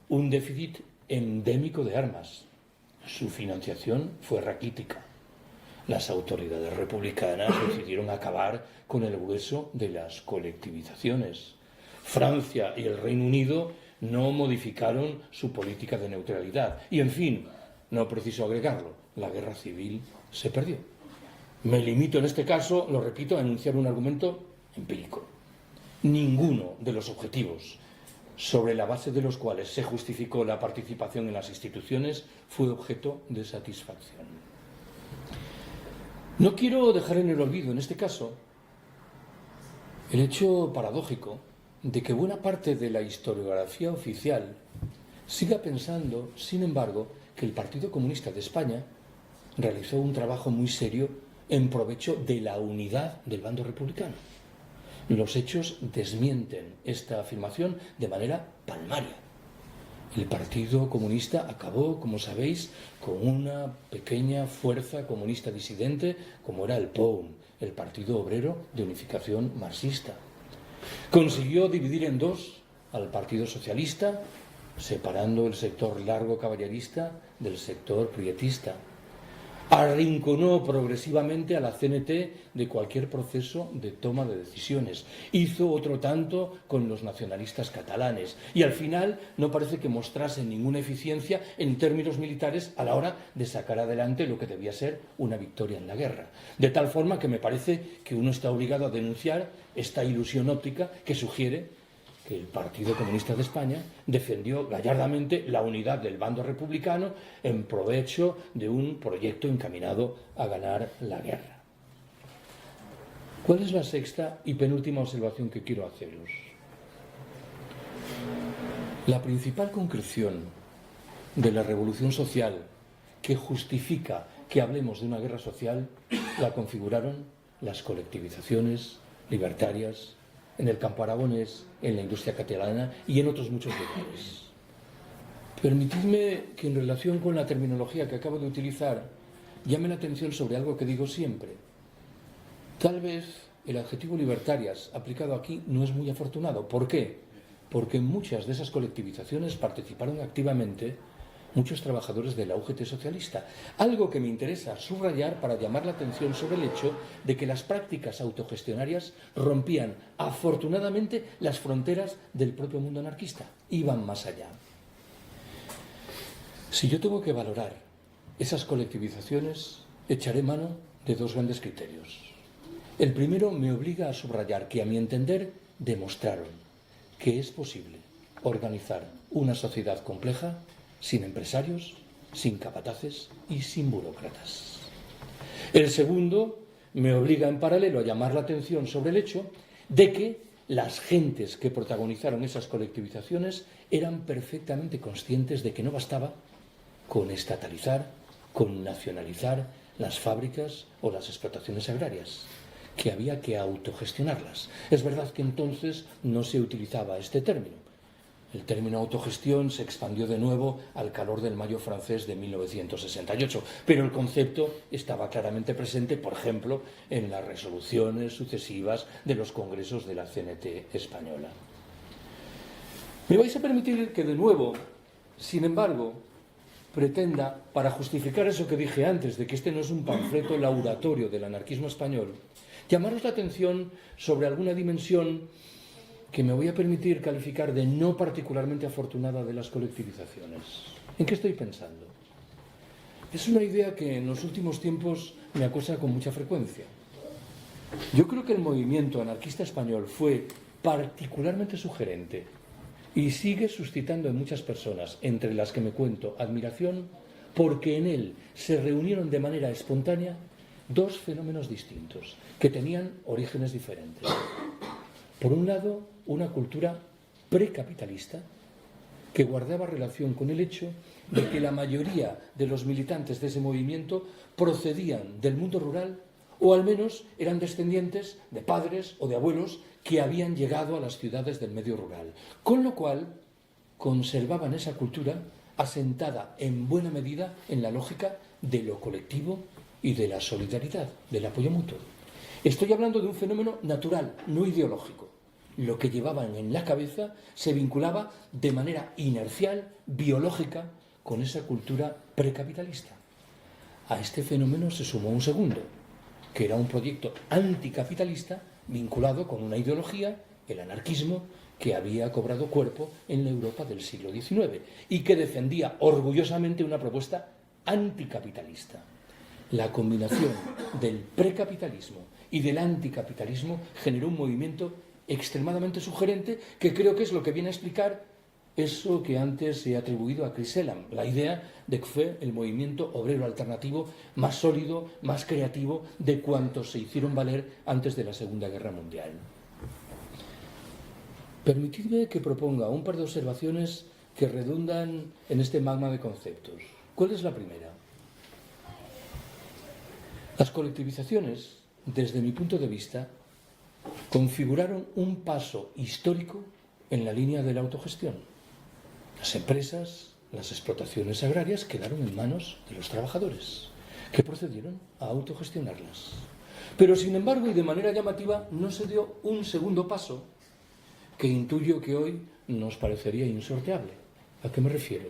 Speaker 3: un déficit endémico de armas. Su financiación fue raquítica. Las autoridades republicanas decidieron acabar con el grueso de las colectivizaciones. Francia y el Reino Unido no modificaron su política de neutralidad. Y, en fin, no preciso agregarlo, la guerra civil se perdió. Me limito en este caso, lo repito, a enunciar un argumento empírico. Ninguno de los objetivos sobre la base de los cuales se justificó la participación en las instituciones fue objeto de satisfacción. No quiero dejar en el olvido, en este caso, el hecho paradójico de que buena parte de la historiografía oficial siga pensando, sin embargo, que el Partido Comunista de España realizó un trabajo muy serio en provecho de la unidad del bando republicano. Los hechos desmienten esta afirmación de manera palmaria. El Partido Comunista acabó, como sabéis, con una pequeña fuerza comunista disidente como era el POUM, el Partido Obrero de Unificación Marxista. Consiguió dividir en dos al Partido Socialista, separando el sector largo caballerista del sector prietista. Arrinconó progresivamente a la CNT de cualquier proceso de toma de decisiones. Hizo otro tanto con los nacionalistas catalanes. Y al final no parece que mostrase ninguna eficiencia en términos militares a la hora de sacar adelante lo que debía ser una victoria en la guerra. De tal forma que me parece que uno está obligado a denunciar esta ilusión óptica que sugiere que el Partido Comunista de España defendió gallardamente la unidad del bando republicano en provecho de un proyecto encaminado a ganar la guerra. ¿Cuál es la sexta y penúltima observación que quiero haceros? La principal concreción de la revolución social que justifica que hablemos de una guerra social la configuraron las colectivizaciones libertarias en el campo aragonés, en la industria catalana y en otros muchos lugares. Permitidme que en relación con la terminología que acabo de utilizar llame la atención sobre algo que digo siempre. Tal vez el adjetivo libertarias aplicado aquí no es muy afortunado. ¿Por qué? Porque en muchas de esas colectivizaciones participaron activamente muchos trabajadores de la UGT socialista. Algo que me interesa subrayar para llamar la atención sobre el hecho de que las prácticas autogestionarias rompían afortunadamente las fronteras del propio mundo anarquista. Iban más allá. Si yo tengo que valorar esas colectivizaciones, echaré mano de dos grandes criterios. El primero me obliga a subrayar que, a mi entender, demostraron que es posible organizar una sociedad compleja sin empresarios, sin capataces y sin burócratas. El segundo me obliga en paralelo a llamar la atención sobre el hecho de que las gentes que protagonizaron esas colectivizaciones eran perfectamente conscientes de que no bastaba con estatalizar, con nacionalizar las fábricas o las explotaciones agrarias, que había que autogestionarlas. Es verdad que entonces no se utilizaba este término. El término autogestión se expandió de nuevo al calor del Mayo francés de 1968, pero el concepto estaba claramente presente, por ejemplo, en las resoluciones sucesivas de los congresos de la CNT española. Me vais a permitir que de nuevo, sin embargo, pretenda, para justificar eso que dije antes, de que este no es un panfleto laudatorio del anarquismo español, llamaros la atención sobre alguna dimensión que me voy a permitir calificar de no particularmente afortunada de las colectivizaciones. ¿En qué estoy pensando? Es una idea que en los últimos tiempos me acosa con mucha frecuencia. Yo creo que el movimiento anarquista español fue particularmente sugerente y sigue suscitando en muchas personas, entre las que me cuento, admiración, porque en él se reunieron de manera espontánea dos fenómenos distintos, que tenían orígenes diferentes. Por un lado, una cultura precapitalista que guardaba relación con el hecho de que la mayoría de los militantes de ese movimiento procedían del mundo rural o al menos eran descendientes de padres o de abuelos que habían llegado a las ciudades del medio rural, con lo cual conservaban esa cultura asentada en buena medida en la lógica de lo colectivo y de la solidaridad, del apoyo mutuo. Estoy hablando de un fenómeno natural, no ideológico. Lo que llevaban en la cabeza se vinculaba de manera inercial, biológica, con esa cultura precapitalista. A este fenómeno se sumó un segundo, que era un proyecto anticapitalista vinculado con una ideología, el anarquismo, que había cobrado cuerpo en la Europa del siglo XIX y que defendía orgullosamente una propuesta anticapitalista. La combinación del precapitalismo y del anticapitalismo generó un movimiento extremadamente sugerente que creo que es lo que viene a explicar eso que antes se ha atribuido a Chris Elam, la idea de que fue el movimiento obrero alternativo más sólido, más creativo de cuantos se hicieron valer antes de la Segunda Guerra Mundial. Permitidme que proponga un par de observaciones que redundan en este magma de conceptos. ¿Cuál es la primera? Las colectivizaciones, desde mi punto de vista, configuraron un paso histórico en la línea de la autogestión. Las empresas, las explotaciones agrarias quedaron en manos de los trabajadores, que procedieron a autogestionarlas. Pero, sin embargo, y de manera llamativa, no se dio un segundo paso que intuyo que hoy nos parecería insorteable. ¿A qué me refiero?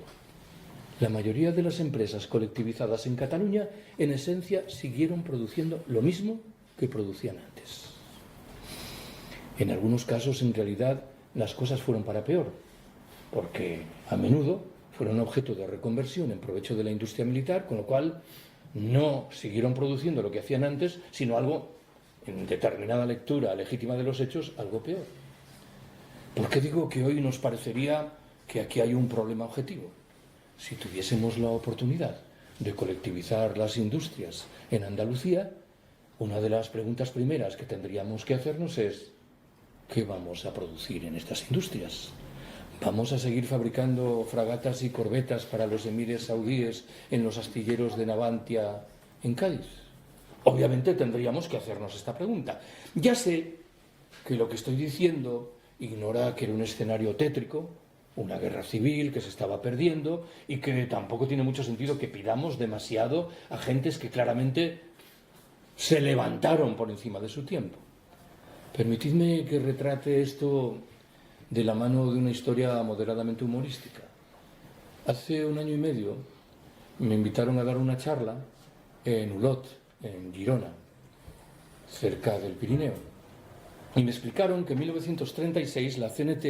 Speaker 3: La mayoría de las empresas colectivizadas en Cataluña, en esencia, siguieron produciendo lo mismo que producían antes. En algunos casos, en realidad, las cosas fueron para peor, porque a menudo fueron objeto de reconversión en provecho de la industria militar, con lo cual no siguieron produciendo lo que hacían antes, sino algo, en determinada lectura legítima de los hechos, algo peor. ¿Por qué digo que hoy nos parecería que aquí hay un problema objetivo? Si tuviésemos la oportunidad de colectivizar las industrias en Andalucía, una de las preguntas primeras que tendríamos que hacernos es ¿qué vamos a producir en estas industrias? ¿Vamos a seguir fabricando fragatas y corbetas para los emires saudíes en los astilleros de Navantia en Cádiz? Obviamente tendríamos que hacernos esta pregunta. Ya sé que lo que estoy diciendo ignora que era un escenario tétrico, una guerra civil que se estaba perdiendo y que tampoco tiene mucho sentido que pidamos demasiado a gentes que claramente se levantaron por encima de su tiempo. Permitidme que retrate esto de la mano de una historia moderadamente humorística. Hace 1 año y medio me invitaron a dar una charla en Olot, en Girona, cerca del Pirineo. Y me explicaron que en 1936 la CNT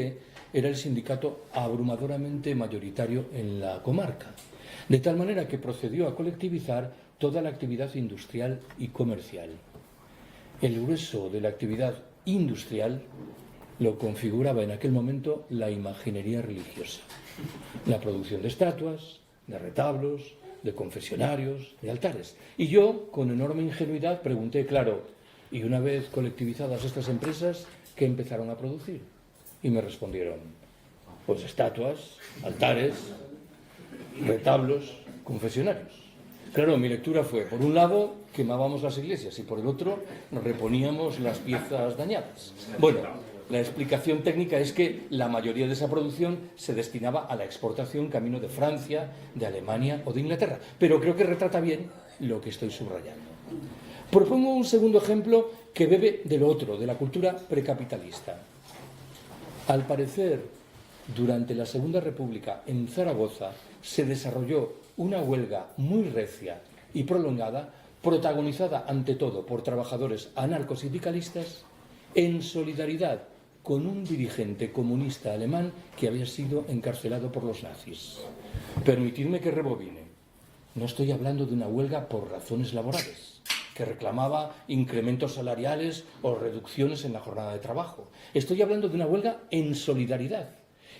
Speaker 3: era el sindicato abrumadoramente mayoritario en la comarca, de tal manera que procedió a colectivizar toda la actividad industrial y comercial. El grueso de la actividad industrial lo configuraba en aquel momento la imaginería religiosa, la producción de estatuas, de retablos, de confesionarios, de altares. Y yo, con enorme ingenuidad, pregunté, claro, y una vez colectivizadas estas empresas, ¿qué empezaron a producir? Y me respondieron, pues estatuas, altares, retablos, confesionarios. Claro, mi lectura fue, por un lado, quemábamos las iglesias y por el otro, reponíamos las piezas dañadas. Bueno, la explicación técnica es que la mayoría de esa producción se destinaba a la exportación camino de Francia, de Alemania o de Inglaterra. Pero creo que retrata bien lo que estoy subrayando. Propongo un segundo ejemplo que bebe del otro, de la cultura precapitalista. Al parecer, durante la Segunda República en Zaragoza se desarrolló una huelga muy recia y prolongada, protagonizada ante todo por trabajadores anarcosindicalistas, en solidaridad con un dirigente comunista alemán que había sido encarcelado por los nazis. Permitidme que rebobine. No estoy hablando de una huelga por razones laborales, que reclamaba incrementos salariales o reducciones en la jornada de trabajo. Estoy hablando de una huelga en solidaridad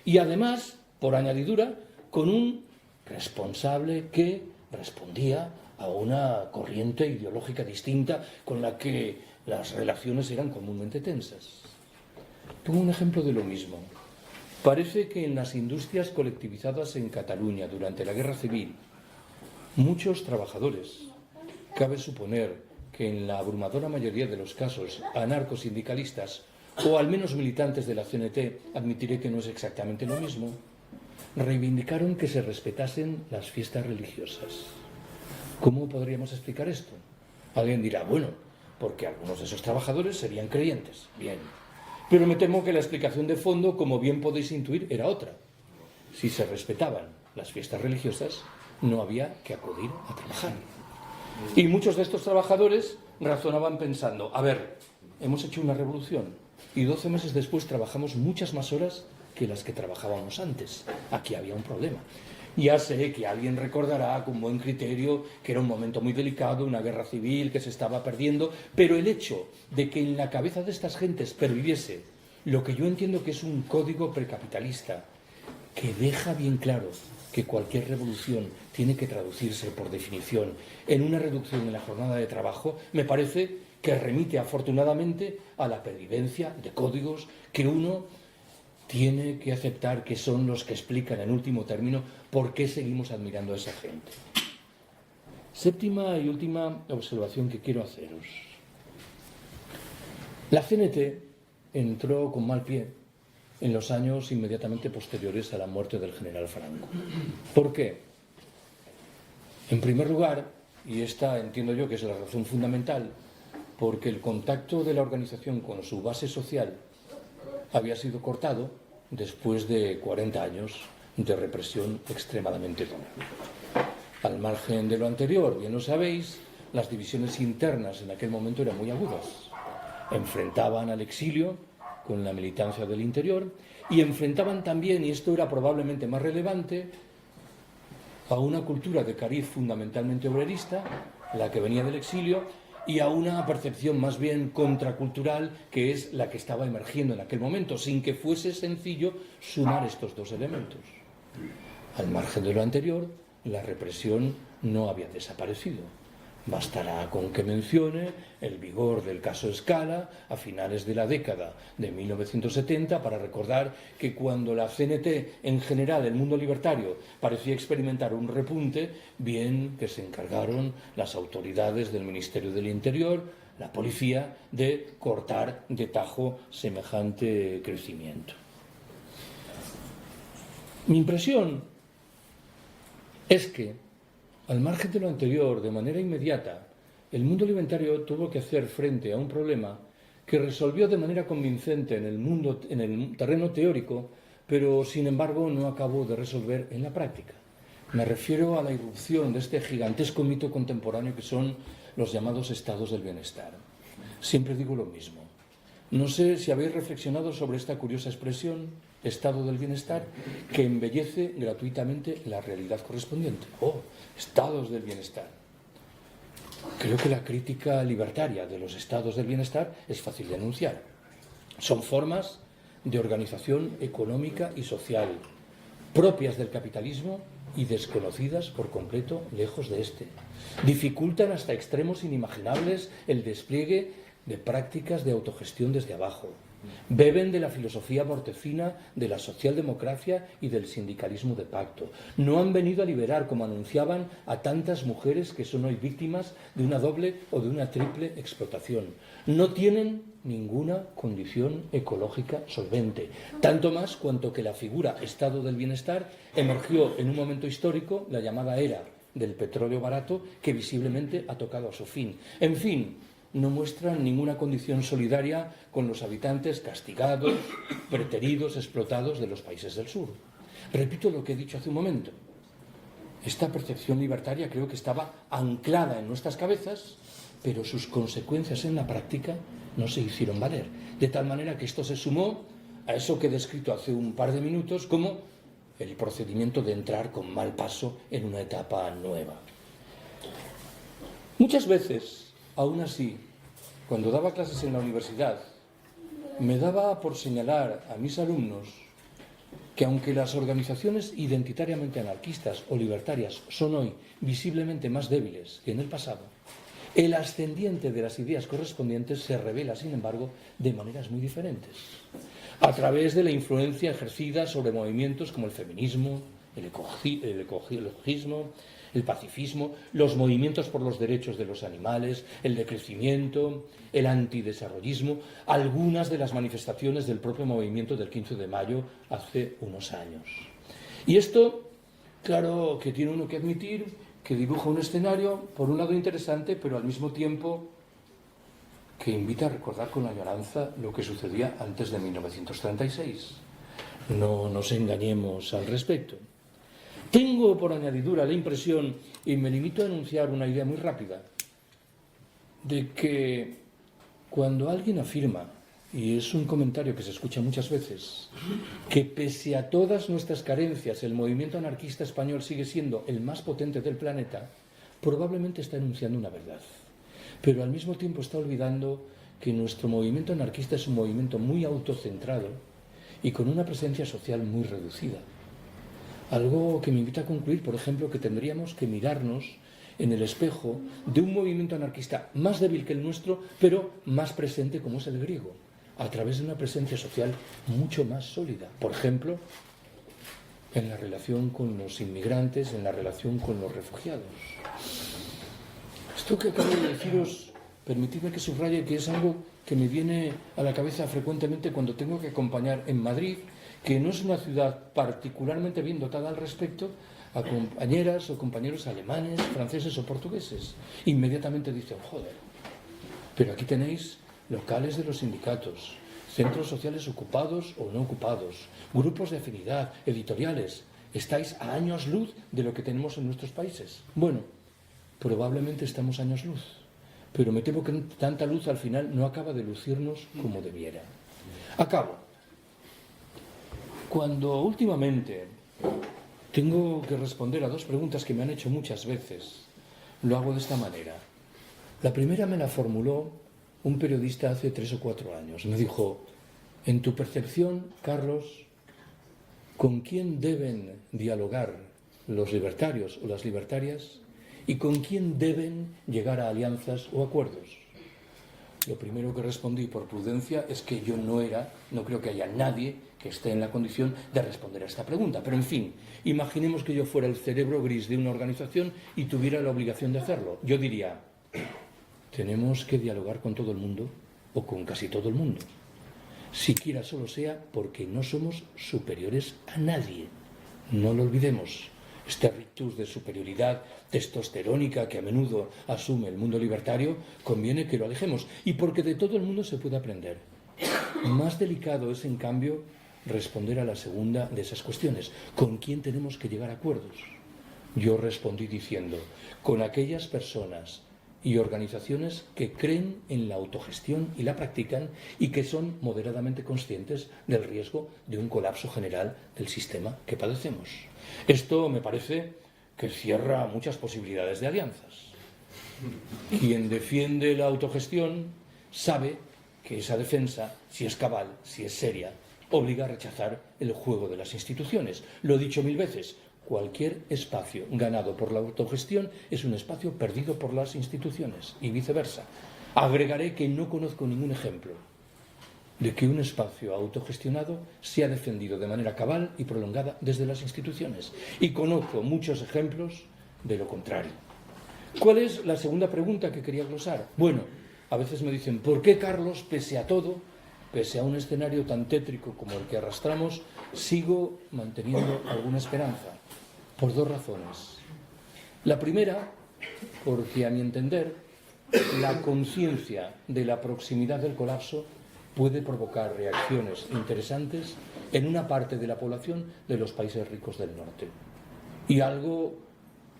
Speaker 3: y además, por añadidura, con un responsable que respondía a una corriente ideológica distinta con la que las relaciones eran comúnmente tensas. Pongo un ejemplo de lo mismo. Parece que en las industrias colectivizadas en Cataluña durante la Guerra Civil, muchos trabajadores, cabe suponer que en la abrumadora mayoría de los casos anarcosindicalistas o al menos militantes de la CNT, admitiré que no es exactamente lo mismo, reivindicaron que se respetasen las fiestas religiosas. ¿Cómo podríamos explicar esto? Alguien dirá, bueno, porque algunos de esos trabajadores serían creyentes. Bien. Pero me temo que la explicación de fondo, como bien podéis intuir, era otra. Si se respetaban las fiestas religiosas, no había que acudir a trabajar. Y muchos de estos trabajadores razonaban pensando, a ver, hemos hecho una revolución y 12 meses después trabajamos muchas más horas que las que trabajábamos antes. Aquí había un problema. Ya sé que alguien recordará con buen criterio que era un momento muy delicado, una guerra civil que se estaba perdiendo, pero el hecho de que en la cabeza de estas gentes perviviese lo que yo entiendo que es un código precapitalista, que deja bien claro que cualquier revolución tiene que traducirse, por definición, en una reducción en la jornada de trabajo, me parece que remite afortunadamente a la pervivencia de códigos que uno tiene que aceptar que son los que explican en último término por qué seguimos admirando a esa gente. Séptima y última observación que quiero haceros. La CNT entró con mal pie en los años inmediatamente posteriores a la muerte del general Franco. ¿Por qué? En primer lugar, y esta entiendo yo que es la razón fundamental, porque el contacto de la organización con su base social había sido cortado después de 40 años de represión extremadamente dura. Al margen de lo anterior, bien lo sabéis, las divisiones internas en aquel momento eran muy agudas. Enfrentaban al exilio con la militancia del interior y enfrentaban también, y esto era probablemente más relevante, a una cultura de cariz fundamentalmente obrerista, la que venía del exilio, y a una percepción más bien contracultural, que es la que estaba emergiendo en aquel momento, sin que fuese sencillo sumar estos dos elementos. Al margen de lo anterior, la represión no había desaparecido. Bastará con que mencione el vigor del caso Scala a finales de la década de 1970 para recordar que cuando la CNT, en general el mundo libertario, parecía experimentar un repunte, bien que se encargaron las autoridades del Ministerio del Interior, la policía, de cortar de tajo semejante crecimiento. Mi impresión es que, al margen de lo anterior, de manera inmediata, el mundo libertario tuvo que hacer frente a un problema que resolvió de manera convincente en el terreno teórico, pero sin embargo no acabó de resolver en la práctica. Me refiero a la irrupción de este gigantesco mito contemporáneo que son los llamados estados del bienestar. Siempre digo lo mismo. No sé si habéis reflexionado sobre esta curiosa expresión, estado del bienestar, que embellece gratuitamente la realidad correspondiente. ¡Oh! Estados del bienestar. Creo que la crítica libertaria de los estados del bienestar es fácil de enunciar. Son formas de organización económica y social propias del capitalismo y desconocidas por completo lejos de este. Dificultan hasta extremos inimaginables el despliegue de prácticas de autogestión desde abajo. Beben de la filosofía mortecina de la socialdemocracia y del sindicalismo de pacto. No han venido a liberar, como anunciaban, a tantas mujeres que son hoy víctimas de una doble o de una triple explotación. No tienen ninguna condición ecológica solvente, tanto más cuanto que la figura Estado del Bienestar emergió en un momento histórico, la llamada era del petróleo barato, que visiblemente ha tocado a su fin. En fin, no muestran ninguna condición solidaria con los habitantes castigados, preteridos, explotados de los países del sur. Repito lo que he dicho hace un momento. Esta percepción libertaria creo que estaba anclada en nuestras cabezas, pero sus consecuencias en la práctica no se hicieron valer. De tal manera que esto se sumó a eso que he descrito hace un par de minutos como el procedimiento de entrar con mal paso en una etapa nueva. Muchas veces, aún así, cuando daba clases en la universidad, me daba por señalar a mis alumnos que aunque las organizaciones identitariamente anarquistas o libertarias son hoy visiblemente más débiles que en el pasado, el ascendiente de las ideas correspondientes se revela, sin embargo, de maneras muy diferentes, a través de la influencia ejercida sobre movimientos como el feminismo, el ecologismo, el pacifismo, los movimientos por los derechos de los animales, el decrecimiento, el antidesarrollismo, algunas de las manifestaciones del propio movimiento del 15 de mayo hace unos años. Y esto, claro que tiene uno que admitir que dibuja un escenario, por un lado interesante, pero al mismo tiempo que invita a recordar con añoranza lo que sucedía antes de 1936. No nos engañemos al respecto. Tengo por añadidura la impresión, y me limito a enunciar una idea muy rápida, de que cuando alguien afirma, y es un comentario que se escucha muchas veces, que pese a todas nuestras carencias el movimiento anarquista español sigue siendo el más potente del planeta, probablemente está enunciando una verdad. Pero al mismo tiempo está olvidando que nuestro movimiento anarquista es un movimiento muy autocentrado y con una presencia social muy reducida. Algo que me invita a concluir, por ejemplo, que tendríamos que mirarnos en el espejo de un movimiento anarquista más débil que el nuestro, pero más presente como es el griego, a través de una presencia social mucho más sólida. Por ejemplo, en la relación con los inmigrantes, en la relación con los refugiados. Esto que acabo de deciros, permitidme que subraye que es algo que me viene a la cabeza frecuentemente cuando tengo que acompañar en Madrid, que no es una ciudad particularmente bien dotada al respecto, a compañeras o compañeros alemanes, franceses o portugueses. Inmediatamente dicen, joder, pero aquí tenéis locales de los sindicatos, centros sociales ocupados o no ocupados, grupos de afinidad, editoriales. Estáis a años luz de lo que tenemos en nuestros países. Bueno, probablemente estamos a años luz, pero me temo que tanta luz al final no acaba de lucirnos como debiera. Acabo. Cuando últimamente tengo que responder a dos preguntas que me han hecho muchas veces, lo hago de esta manera. La primera me la formuló un periodista hace 3 o 4 años. Me dijo, en tu percepción, Carlos, ¿con quién deben dialogar los libertarios o las libertarias y con quién deben llegar a alianzas o acuerdos? Lo primero que respondí por prudencia es que yo no creo que haya nadie que esté en la condición de responder a esta pregunta. Pero en fin, imaginemos que yo fuera el cerebro gris de una organización y tuviera la obligación de hacerlo. Yo diría, tenemos que dialogar con todo el mundo o con casi todo el mundo. Siquiera solo sea porque no somos superiores a nadie. No lo olvidemos. Este rictus de superioridad testosterónica que a menudo asume el mundo libertario, conviene que lo alejemos. Y porque de todo el mundo se puede aprender. Más delicado es, en cambio, responder a la segunda de esas cuestiones. ¿Con quién tenemos que llegar a acuerdos? Yo respondí diciendo, con aquellas personas y organizaciones que creen en la autogestión y la practican y que son moderadamente conscientes del riesgo de un colapso general del sistema que padecemos. Esto me parece que cierra muchas posibilidades de alianzas. Quien defiende la autogestión sabe que esa defensa, si es cabal, si es seria, obliga a rechazar el juego de las instituciones. Lo he dicho 1000 veces, cualquier espacio ganado por la autogestión es un espacio perdido por las instituciones y viceversa. Agregaré que no conozco ningún ejemplo de que un espacio autogestionado sea defendido de manera cabal y prolongada desde las instituciones. Y conozco muchos ejemplos de lo contrario. ¿Cuál es la segunda pregunta que quería glosar? Bueno, a veces me dicen, ¿por qué, Carlos, pese a todo, pese a un escenario tan tétrico como el que arrastramos, sigo manteniendo alguna esperanza? Por 2 razones. La primera, porque a mi entender, la conciencia de la proximidad del colapso puede provocar reacciones interesantes en una parte de la población de los países ricos del norte. Y algo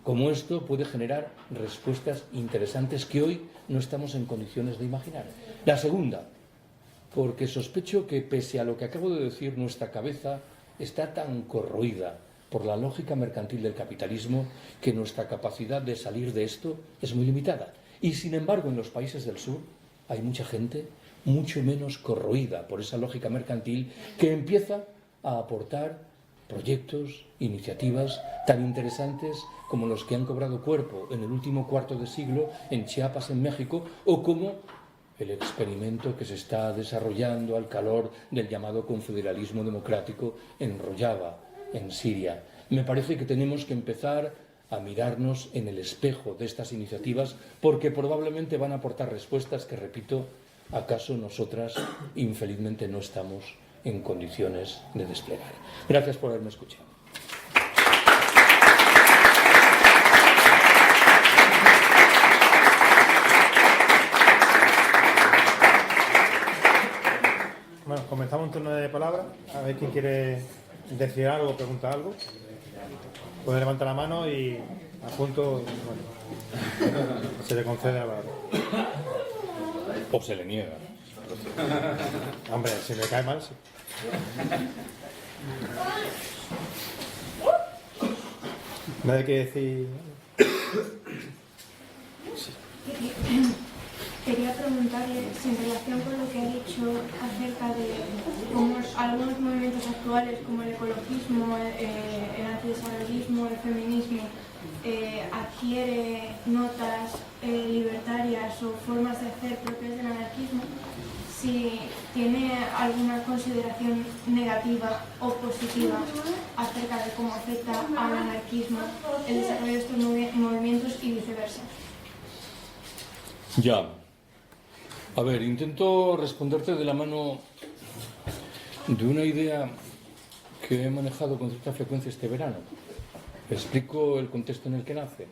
Speaker 3: como esto puede generar respuestas interesantes que hoy no estamos en condiciones de imaginar. La segunda, porque sospecho que pese a lo que acabo de decir, nuestra cabeza está tan corroída por la lógica mercantil del capitalismo que nuestra capacidad de salir de esto es muy limitada. Y sin embargo, en los países del sur hay mucha gente mucho menos corroída por esa lógica mercantil que empieza a aportar proyectos, iniciativas tan interesantes como los que han cobrado cuerpo en el último cuarto de siglo en Chiapas, en México, o como el experimento que se está desarrollando al calor del llamado confederalismo democrático en Rojava, en Siria. Me parece que tenemos que empezar a mirarnos en el espejo de estas iniciativas porque probablemente van a aportar respuestas que, repito, acaso nosotras infelizmente no estamos en condiciones de desplegar. Gracias por haberme escuchado.
Speaker 1: Bueno, comenzamos un turno de palabras. A ver quién quiere decir algo, preguntar algo. Puede levantar la mano y a punto, bueno, se le concede la palabra.
Speaker 3: O se le niega.
Speaker 1: Hombre, si me cae mal, sí. Nadie quiere decir.
Speaker 4: Quería preguntarle si en relación con lo que ha dicho acerca de cómo algunos movimientos actuales como el ecologismo, el antidesarrollismo, el feminismo, adquiere notas libertarias o formas de hacer propias del anarquismo, si tiene alguna consideración negativa o positiva acerca de cómo afecta al anarquismo el desarrollo de estos movimientos y viceversa.
Speaker 3: Ya. A ver, intento responderte de la mano de una idea que he manejado con cierta frecuencia este verano. Explico el contexto en el que nace.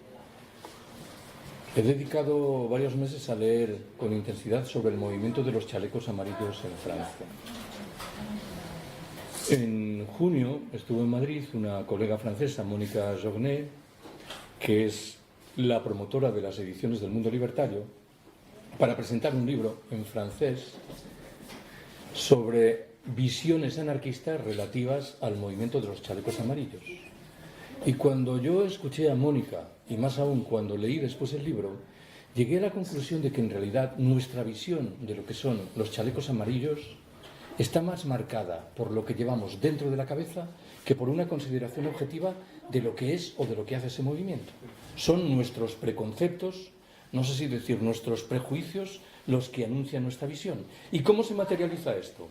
Speaker 3: He dedicado varios meses a leer con intensidad sobre el movimiento de los chalecos amarillos en Francia. En junio estuvo en Madrid una colega francesa, Mónica Jornet, que es la promotora de las ediciones del Mundo Libertario, para presentar un libro en francés sobre visiones anarquistas relativas al movimiento de los chalecos amarillos. Y cuando yo escuché a Mónica, y más aún cuando leí después el libro, llegué a la conclusión de que en realidad nuestra visión de lo que son los chalecos amarillos está más marcada por lo que llevamos dentro de la cabeza que por una consideración objetiva de lo que es o de lo que hace ese movimiento. Son nuestros preconceptos, no sé si decir nuestros prejuicios, los que anuncian nuestra visión. ¿Y cómo se materializa esto?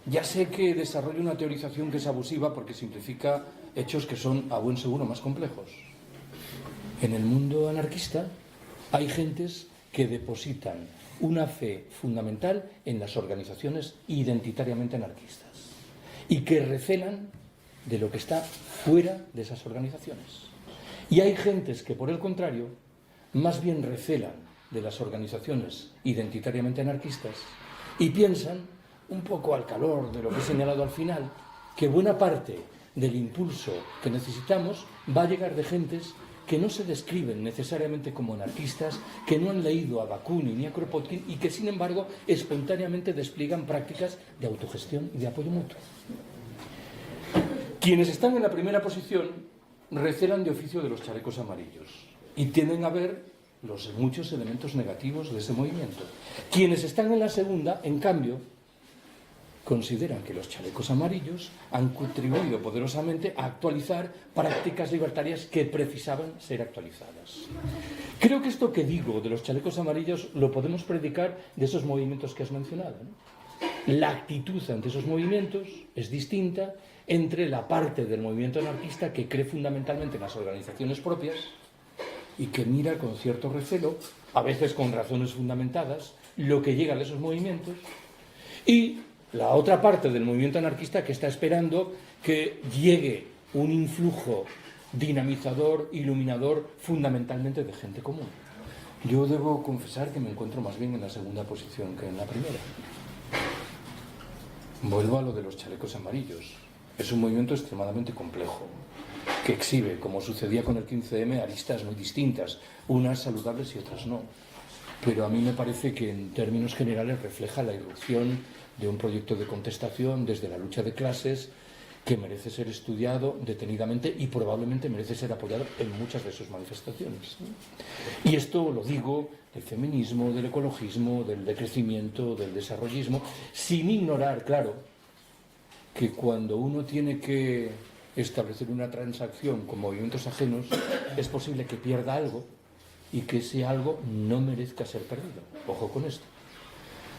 Speaker 3: Ya sé que desarrollo una teorización que es abusiva porque simplifica hechos que son, a buen seguro, más complejos. En el mundo anarquista hay gentes que depositan una fe fundamental en las organizaciones identitariamente anarquistas y que recelan de lo que está fuera de esas organizaciones. Y hay gentes que, por el contrario, más bien recelan de las organizaciones identitariamente anarquistas y piensan, un poco al calor de lo que he señalado al final, que buena parte del impulso que necesitamos va a llegar de gentes que no se describen necesariamente como anarquistas, que no han leído a Bakunin ni a Kropotkin y que, sin embargo, espontáneamente despliegan prácticas de autogestión y de apoyo mutuo. Quienes están en la primera posición recelan de oficio de los chalecos amarillos y tienden a ver los muchos elementos negativos de ese movimiento. Quienes están en la segunda, en cambio, consideran que los chalecos amarillos han contribuido poderosamente a actualizar prácticas libertarias que precisaban ser actualizadas. Creo que esto que digo de los chalecos amarillos lo podemos predicar de esos movimientos que has mencionado, ¿no? La actitud ante esos movimientos es distinta entre la parte del movimiento anarquista que cree fundamentalmente en las organizaciones propias y que mira con cierto recelo, a veces con razones fundamentadas, lo que llega de esos movimientos, y la otra parte del movimiento anarquista que está esperando que llegue un influjo dinamizador, iluminador, fundamentalmente de gente común. Yo debo confesar que me encuentro más bien en la segunda posición que en la primera. Vuelvo a lo de los chalecos amarillos. Es un movimiento extremadamente complejo, que exhibe, como sucedía con el 15M, aristas muy distintas, unas saludables y otras no. Pero a mí me parece que en términos generales refleja la irrupción de un proyecto de contestación desde la lucha de clases que merece ser estudiado detenidamente y probablemente merece ser apoyado en muchas de sus manifestaciones. Y esto lo digo del feminismo, del ecologismo, del decrecimiento, del desarrollismo, sin ignorar, claro, que cuando uno tiene que establecer una transacción con movimientos ajenos, es posible que pierda algo y que ese algo no merezca ser perdido. Ojo con esto.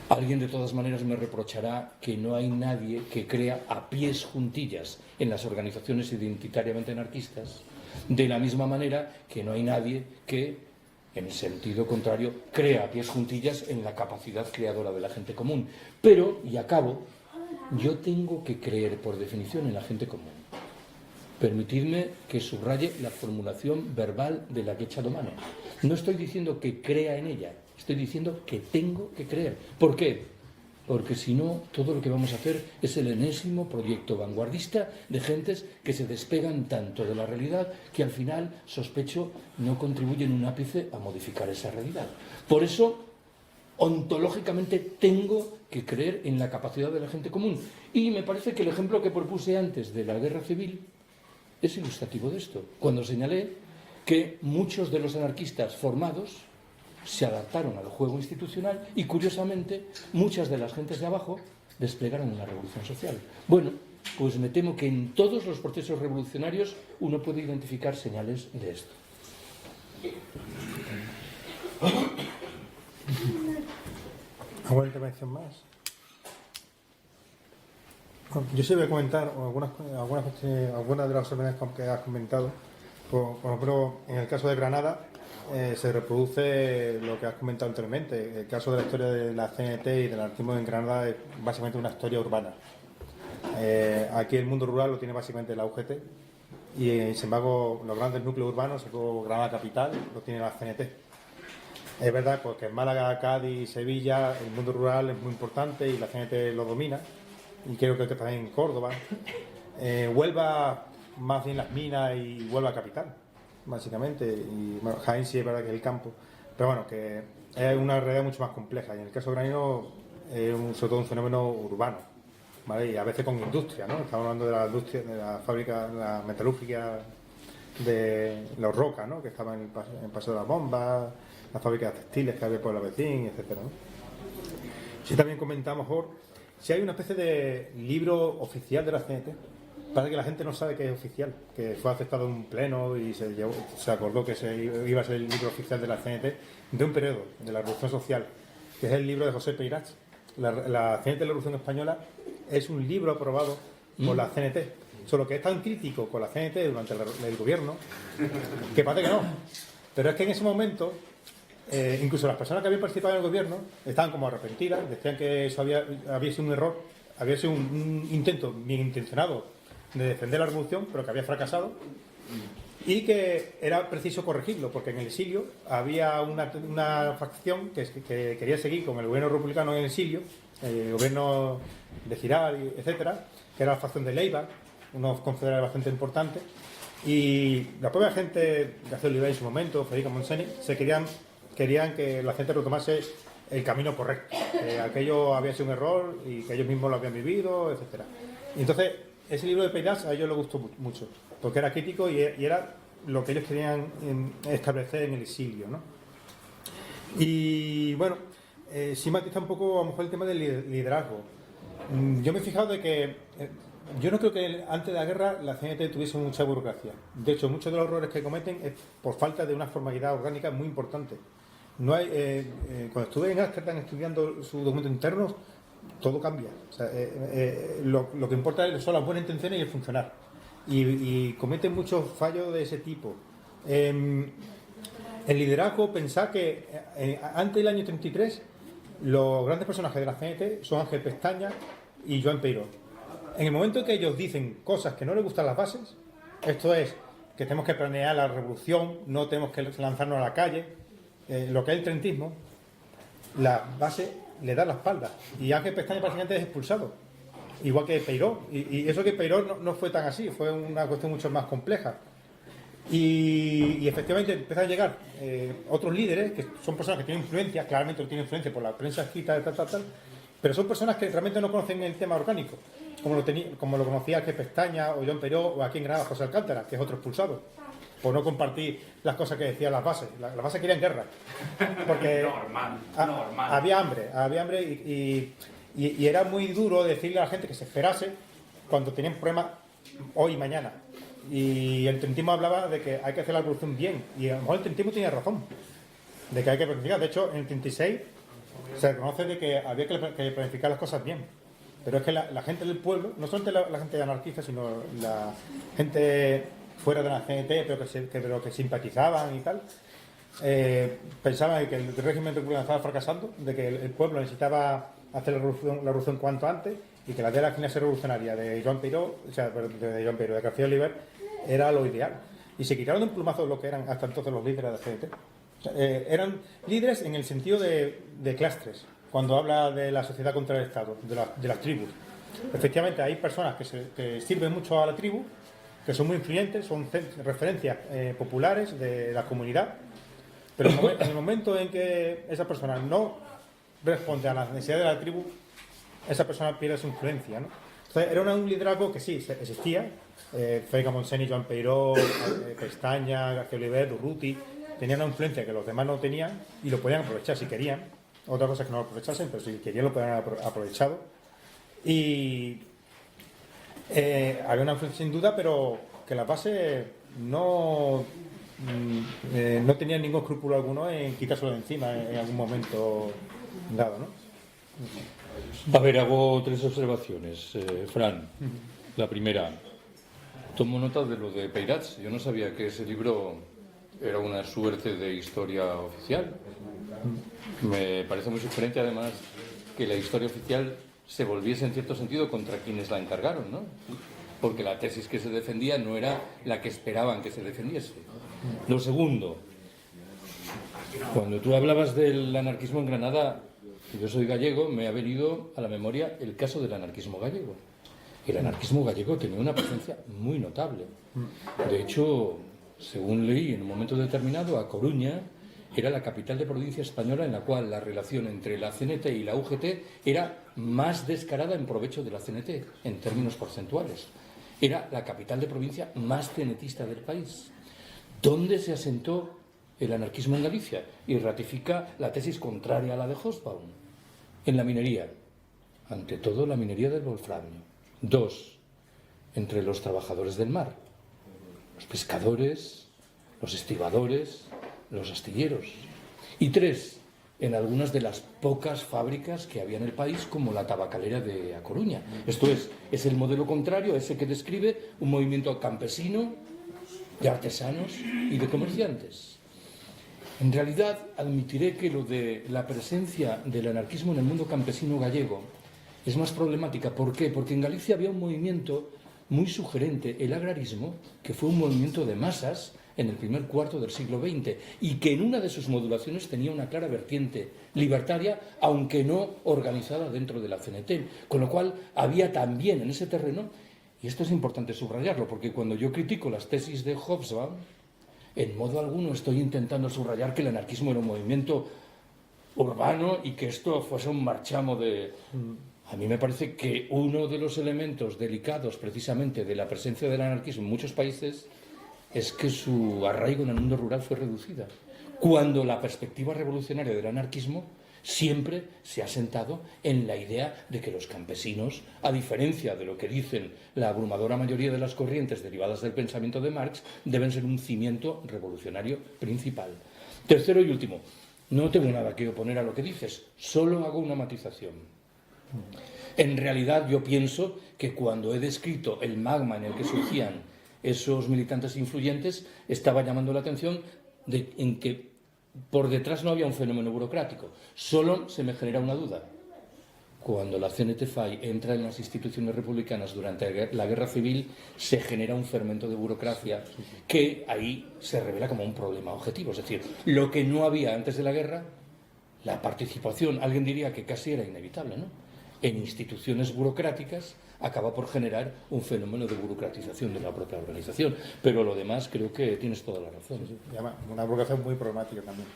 Speaker 3: Alguien de todas maneras me reprochará que no hay nadie que crea a pies juntillas en las organizaciones identitariamente anarquistas, de la misma manera que no hay nadie que, en sentido contrario, crea a pies juntillas en la capacidad creadora de la gente común. Pero, y acabo, yo tengo que creer por definición en la gente común. Permitidme que subraye la formulación verbal de la que he echado mano. No estoy diciendo que crea en ella, estoy diciendo que tengo que creer. ¿Por qué? Porque si no, todo lo que vamos a hacer es el enésimo proyecto vanguardista de gentes que se despegan tanto de la realidad que al final, sospecho, no contribuyen un ápice a modificar esa realidad. Por eso, ontológicamente tengo que creer en la capacidad de la gente común. Y me parece que el ejemplo que propuse antes de la guerra civil es ilustrativo de esto, cuando señalé que muchos de los anarquistas formados se adaptaron al juego institucional y, curiosamente, muchas de las gentes de abajo desplegaron una revolución social. Bueno, pues me temo que en todos los procesos revolucionarios uno puede identificar señales de esto.
Speaker 1: ¿Alguna intervención más? Yo sí voy a comentar algunas de las observaciones que has comentado. Por ejemplo, en el caso de Granada se reproduce lo que has comentado anteriormente. El caso de la historia de la CNT y del anarquismo en Granada es básicamente una historia urbana. Aquí el mundo rural lo tiene básicamente la UGT y, sin embargo, los grandes núcleos urbanos, sobre todo Granada capital, lo tiene la CNT. Es verdad porque en Málaga, Cádiz, Sevilla el mundo rural es muy importante y la CNT lo domina, y creo que también en Córdoba. Huelva, más bien las minas, y Huelva capital, básicamente, y bueno, Jaén sí es verdad que es el campo, pero bueno, que es una realidad mucho más compleja, y en el caso de Granino es sobre todo un fenómeno urbano, ¿vale? Y a veces con industria, ¿no? Estamos hablando de la industria, de la fábrica, la metalúrgica de Los Roca, ¿no? Que estaba en el Paseo de las Bombas, las fábricas textiles que había por la vecina, etcétera, ¿no? Sí, también comentamos si hay una especie de libro oficial de la CNT, para que la gente no sabe que es oficial, que fue aceptado en un pleno y se acordó que iba a ser el libro oficial de la CNT de un periodo de la Revolución Social, que es el libro de José Peirach. La CNT de la Revolución Española es un libro aprobado por la CNT, solo que es tan crítico con la CNT durante el gobierno que parece que no. Pero es que en ese momento, incluso las personas que habían participado en el gobierno estaban como arrepentidas, decían que eso había sido un error, había sido un intento bien intencionado de defender la revolución, pero que había fracasado, y que era preciso corregirlo, porque en el exilio había una facción que quería seguir con el gobierno republicano en el exilio, el gobierno de Giral, etcétera, que era la facción de Leiva, unos confederales bastante importantes, y la propia gente, García Oliver en su momento, Federico Monseni, querían que la gente retomase el camino correcto, que aquello había sido un error y que ellos mismos lo habían vivido, etcétera. Y entonces ese libro de Peirach a ellos les gustó mucho, porque era crítico y era lo que ellos querían establecer en el exilio, ¿no? Y bueno, sí matiza un poco a lo mejor el tema del liderazgo. Yo me he fijado de que yo no creo que antes de la guerra la CNT tuviese mucha burocracia. De hecho, muchos de los errores que cometen es por falta de una formalidad orgánica muy importante. No hay, cuando estuve en Ámsterdam estudiando su documento interno, todo cambia. O sea, lo que importa son las buenas intenciones y el funcionar. Y cometen muchos fallos de ese tipo. El liderazgo, pensar que antes del año 33 los grandes personajes de la CNT son Ángel Pestaña y Joan Peiró. En el momento en que ellos dicen cosas que no les gustan las bases, esto es que tenemos que planear la revolución, no tenemos que lanzarnos a la calle, lo que es el trentismo, la base le da la espalda y Ángel Pestaña prácticamente es expulsado, igual que Peiró, y eso que Peiró no fue tan así, fue una cuestión mucho más compleja. Y efectivamente empiezan a llegar otros líderes que son personas que tienen influencia, claramente tienen influencia por la prensa escrita, tal, pero son personas que realmente no conocen el tema orgánico, como lo conocía Ángel Pestaña o Joan Peiró o aquí en Granada José Alcántara, que es otro expulsado, por no compartir las cosas que decían las bases. Las bases querían guerra, porque
Speaker 5: normal.
Speaker 1: había hambre y era muy duro decirle a la gente que se esperase cuando tenían problemas hoy y mañana. Y el trentismo hablaba de que hay que hacer la revolución bien, y a lo mejor el trentismo tenía razón, de que hay que planificar. De hecho, en el 36 se reconoce de que había que planificar las cosas bien, pero es que la gente del pueblo, no solamente la gente anarquista, sino la gente fuera de la CNT, pero que simpatizaban y tal, pensaban que el régimen republicano estaba fracasando, de que el pueblo necesitaba hacer la revolución cuanto antes, y que la idea de la clase revolucionaria de Joan Peiró, de García Oliver, era lo ideal. Y se quitaron de un plumazo lo que eran hasta entonces los líderes de la CNT. O sea, eran líderes en el sentido de clastres, cuando habla de la sociedad contra el Estado, de las tribus. Efectivamente, hay personas que sirven mucho a la tribu, que son muy influyentes, son referencias populares de la comunidad, pero en el momento en que esa persona no responde a las necesidades de la tribu, esa persona pierde su influencia, ¿no? Entonces, era un liderazgo que sí existía. Félix Montseny, Joan Peiró, Pestaña, García Oliver, Durruti tenían una influencia que los demás no tenían y lo podían aprovechar si querían. Otra cosa es que no lo aprovechasen, pero si querían lo podían haber aprovechado. Y había una influencia sin duda, pero que la base no tenían ningún escrúpulo alguno en quitárselo de encima en algún momento dado, ¿no?
Speaker 3: A ver, hago tres observaciones, Fran. La primera, tomo nota de lo de Peirats. Yo no sabía que ese libro era una suerte de historia oficial. Me parece muy sugerente, además, que la historia oficial se volviese en cierto sentido contra quienes la encargaron, ¿no? Porque la tesis que se defendía no era la que esperaban que se defendiese. Lo segundo, cuando tú hablabas del anarquismo en Granada, yo soy gallego, me ha venido a la memoria el caso del anarquismo gallego. El anarquismo gallego tenía una presencia muy notable. De hecho, según leí en un momento determinado, A Coruña era la capital de provincia española en la cual la relación entre la CNT y la UGT era más descarada en provecho de la CNT, en términos porcentuales. Era la capital de provincia más cenetista del país. ¿Dónde se asentó el anarquismo en Galicia? Y ratifica la tesis contraria a la de Hobsbawm. En la minería, ante todo la minería del wolframio. 2, entre los trabajadores del mar, los pescadores, los estibadores, los astilleros. Y 3, en algunas de las pocas fábricas que había en el país, como la tabacalera de A Coruña. Esto es el modelo contrario a ese que describe un movimiento campesino, de artesanos y de comerciantes. En realidad, admitiré que lo de la presencia del anarquismo en el mundo campesino gallego es más problemática. ¿Por qué? Porque en Galicia había un movimiento muy sugerente, el agrarismo, que fue un movimiento de masas en el primer cuarto del siglo XX y que en una de sus modulaciones tenía una clara vertiente libertaria, aunque no organizada dentro de la CNT. Con lo cual, había también en ese terreno, y esto es importante subrayarlo, porque cuando yo critico las tesis de Hobsbawm, en modo alguno estoy intentando subrayar que el anarquismo era un movimiento urbano y que esto fuese un marchamo de... A mí me parece que uno de los elementos delicados precisamente de la presencia del anarquismo en muchos países es que su arraigo en el mundo rural fue reducida. cuando la perspectiva revolucionaria del anarquismo siempre se ha sentado en la idea de que los campesinos, a diferencia de lo que dicen la abrumadora mayoría de las corrientes derivadas del pensamiento de Marx, deben ser un cimiento revolucionario principal. Tercero y último, no tengo nada que oponer a lo que dices, solo hago una matización. En realidad yo pienso que cuando he descrito el magma en el que surgían esos militantes influyentes, estaba llamando la atención en que por detrás no había un fenómeno burocrático. Solo se me genera una duda. Cuando la CNT-FAI entra en las instituciones republicanas durante la Guerra Civil, se genera un fermento de burocracia que ahí se revela como un problema objetivo. Es decir, lo que no había antes de la guerra, la participación, alguien diría que casi era inevitable, ¿no?, en instituciones burocráticas, acaba por generar un fenómeno de burocratización de la propia organización. Pero lo demás creo que tienes toda la razón.
Speaker 1: Sí, una burocracia muy problemática también.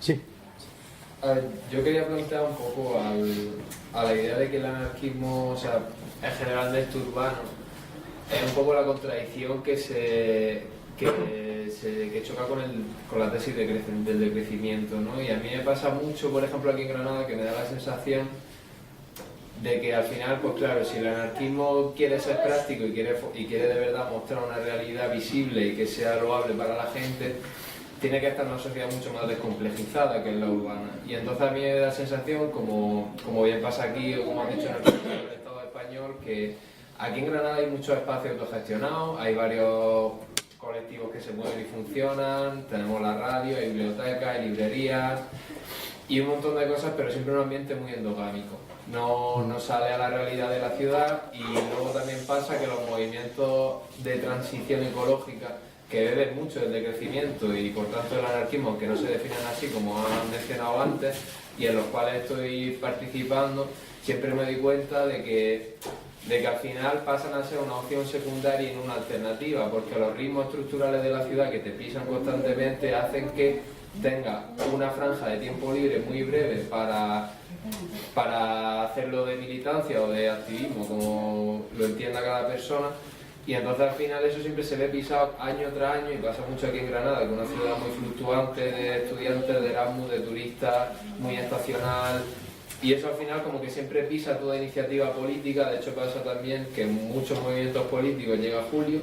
Speaker 1: Sí.
Speaker 5: Yo quería plantear un poco a la idea de que el anarquismo, o sea, en generalmente urbano, es un poco la contradicción que choca con la tesis del decrecimiento, ¿no? Y a mí me pasa mucho, por ejemplo, aquí en Granada, que me da la sensación de que al final, pues claro, si el anarquismo quiere ser práctico y quiere de verdad mostrar una realidad visible y que sea loable para la gente, tiene que estar en una sociedad mucho más descomplejizada que en la urbana. Y entonces a mí me da la sensación, como bien pasa aquí, o como han dicho en el Estado español, que aquí en Granada hay muchos espacios autogestionados, hay varios colectivos que se mueven y funcionan, tenemos la radio, hay bibliotecas, hay librerías y un montón de cosas, pero siempre en un ambiente muy endogámico. No sale a la realidad de la ciudad. Y luego también pasa que los movimientos de transición ecológica, que beben mucho del decrecimiento y por tanto del anarquismo, que no se definen así como han mencionado antes, y en los cuales estoy participando, siempre me doy cuenta de que al final pasan a ser una opción secundaria y no una alternativa, porque los ritmos estructurales de la ciudad que te pisan constantemente hacen que tenga una franja de tiempo libre muy breve para hacerlo de militancia o de activismo, como lo entienda cada persona, y entonces al final eso siempre se ve pisado año tras año, y pasa mucho aquí en Granada, que es una ciudad muy fluctuante de estudiantes, de Erasmus, de turistas, muy estacional. Y eso al final como que siempre pisa toda iniciativa política. De hecho pasa también que en muchos movimientos políticos llega julio,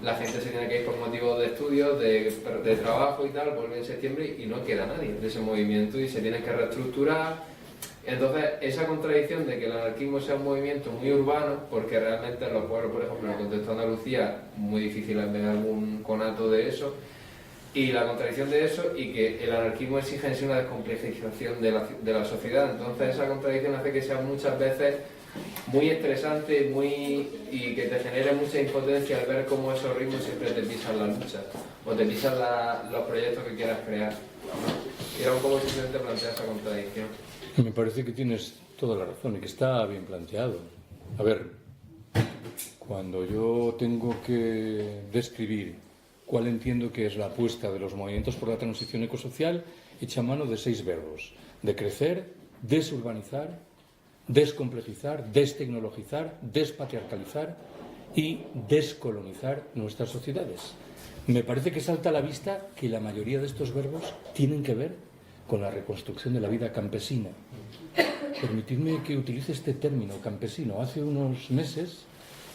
Speaker 5: la gente se tiene que ir por motivos de estudios, de trabajo y tal, vuelve en septiembre y no queda nadie de ese movimiento y se tiene que reestructurar. Entonces esa contradicción de que el anarquismo sea un movimiento muy urbano, porque realmente en los pueblos, por ejemplo, en el contexto de Andalucía, muy difícil ver algún conato de eso, y la contradicción de eso, y que el anarquismo exige en sí una descomplejización de la sociedad. Entonces esa contradicción hace que sea muchas veces muy estresante y que te genere mucha impotencia al ver cómo esos ritmos siempre te pisan la lucha o te pisan los proyectos que quieras crear, ¿no? Y era un poco simplemente plantear esa contradicción.
Speaker 3: Me parece que tienes toda la razón y que está bien planteado. A ver, cuando yo tengo que describir cuál entiendo que es la apuesta de los movimientos por la transición ecosocial, echa mano de 6 verbos: decrecer, desurbanizar, descomplejizar, destecnologizar, despatriarcalizar y descolonizar nuestras sociedades. Me parece que salta a la vista que la mayoría de estos verbos tienen que ver con la reconstrucción de la vida campesina. Permitidme que utilice este término, campesino. Hace unos meses,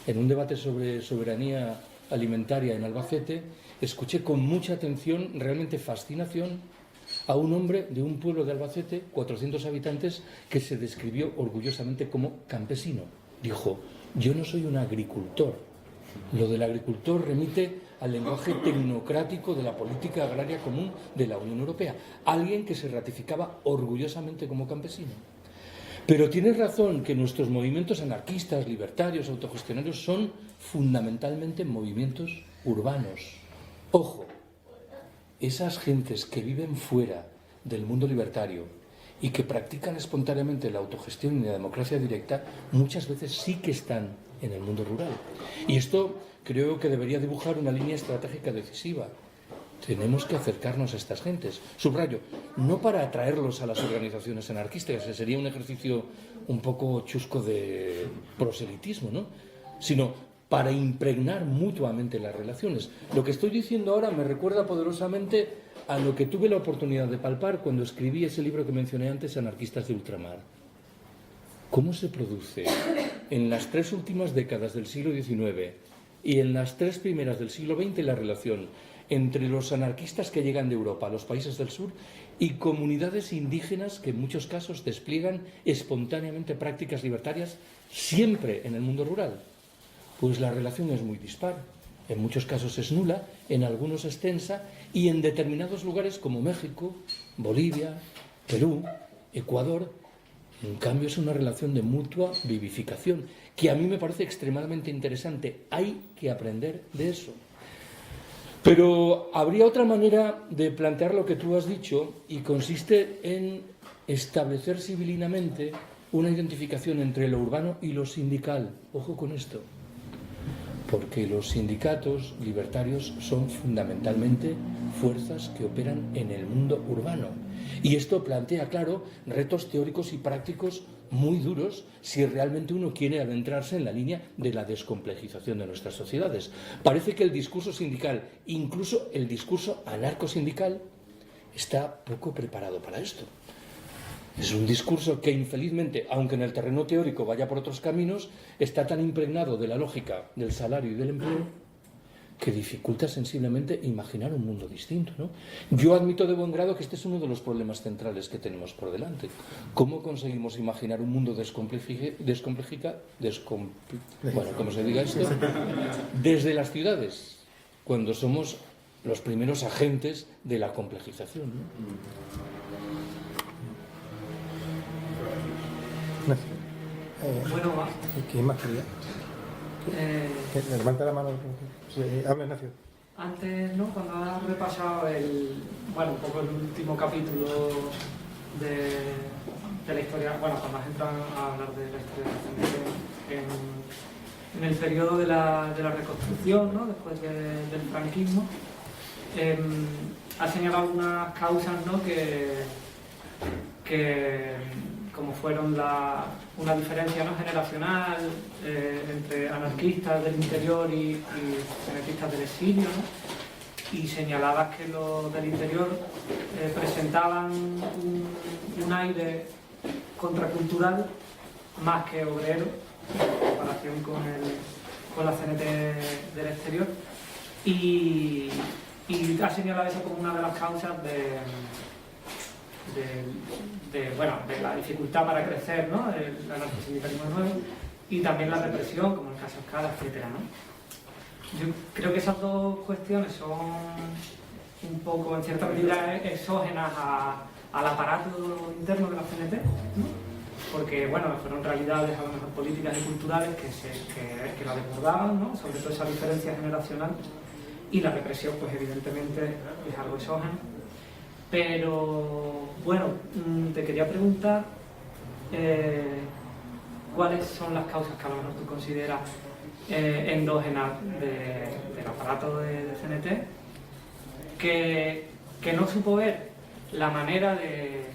Speaker 3: en un debate sobre soberanía alimentaria en Albacete, escuché con mucha atención, realmente fascinación, a un hombre de un pueblo de Albacete, 400 habitantes, que se describió orgullosamente como campesino. Dijo: yo no soy un agricultor. Lo del agricultor remite al lenguaje tecnocrático de la política agraria común de la Unión Europea. Alguien que se ratificaba orgullosamente como campesino. Pero tienes razón que nuestros movimientos anarquistas, libertarios, autogestionarios son fundamentalmente movimientos urbanos. Ojo, esas gentes que viven fuera del mundo libertario y que practican espontáneamente la autogestión y la democracia directa, muchas veces sí que están en el mundo rural. Y esto creo que debería dibujar una línea estratégica decisiva. Tenemos que acercarnos a estas gentes. Subrayo, no para atraerlos a las organizaciones anarquistas, que sería un ejercicio un poco chusco de proselitismo, ¿no? Sino para impregnar mutuamente las relaciones. Lo que estoy diciendo ahora me recuerda poderosamente a lo que tuve la oportunidad de palpar cuando escribí ese libro que mencioné antes, Anarquistas de Ultramar. ¿Cómo se produce en las 3 últimas décadas del siglo XIX y en las 3 primeras del siglo XX la relación entre los anarquistas que llegan de Europa a los países del sur y comunidades indígenas que en muchos casos despliegan espontáneamente prácticas libertarias siempre en el mundo rural? Pues la relación es muy dispar. En muchos casos es nula, en algunos es tensa y en determinados lugares como México, Bolivia, Perú, Ecuador, en cambio es una relación de mutua vivificación que a mí me parece extremadamente interesante. Hay que aprender de eso. Pero habría otra manera de plantear lo que tú has dicho y consiste en establecer civilinamente una identificación entre lo urbano y lo sindical. Ojo con esto, porque los sindicatos libertarios son fundamentalmente fuerzas que operan en el mundo urbano. Y esto plantea, claro, retos teóricos y prácticos muy duros si realmente uno quiere adentrarse en la línea de la descomplejización de nuestras sociedades. Parece que el discurso sindical, incluso el discurso anarcosindical, está poco preparado para esto. Es un discurso que infelizmente, aunque en el terreno teórico vaya por otros caminos, está tan impregnado de la lógica del salario y del empleo que dificulta sensiblemente imaginar un mundo distinto, ¿no? Yo admito de buen grado que este es uno de los problemas centrales que tenemos por delante. ¿Cómo conseguimos imaginar un mundo bueno, ¿cómo se diga esto? Desde las ciudades, cuando somos los primeros agentes de la complejización, ¿no?
Speaker 6: Bueno,
Speaker 1: ¿Quién más quería? Levanta la mano. Sí, habla, Ignacio.
Speaker 6: antes, ¿no? Cuando has repasado un poco el último capítulo de la historia, bueno, cuando has entrado a hablar de la historia en el periodo de la reconstrucción, ¿no? Después del franquismo, has señalado algunas causas, ¿no? que como fueron una diferencia, ¿no? generacional entre anarquistas del interior y anarquistas del exilio, ¿no? Y señalabas que los del interior presentaban un aire contracultural más que obrero en comparación con la CNT del exterior, y has señalado eso como una de las causas de la dificultad para crecer, ¿no? El anarcosindicalismo nuevo, y también la represión, como el caso Escala, etcétera, ¿no? Yo creo que esas dos cuestiones son un poco, en cierta medida, exógenas al aparato interno de la CNT, ¿no? Porque, bueno, fueron realidades a lo mejor políticas y culturales que la desbordaban, ¿no? Sobre todo esa diferencia generacional, y la represión, pues evidentemente es algo exógeno. Pero, bueno, te quería preguntar cuáles son las causas que a lo mejor tú consideras endógenas del aparato de CNT, que no supo ver la manera de...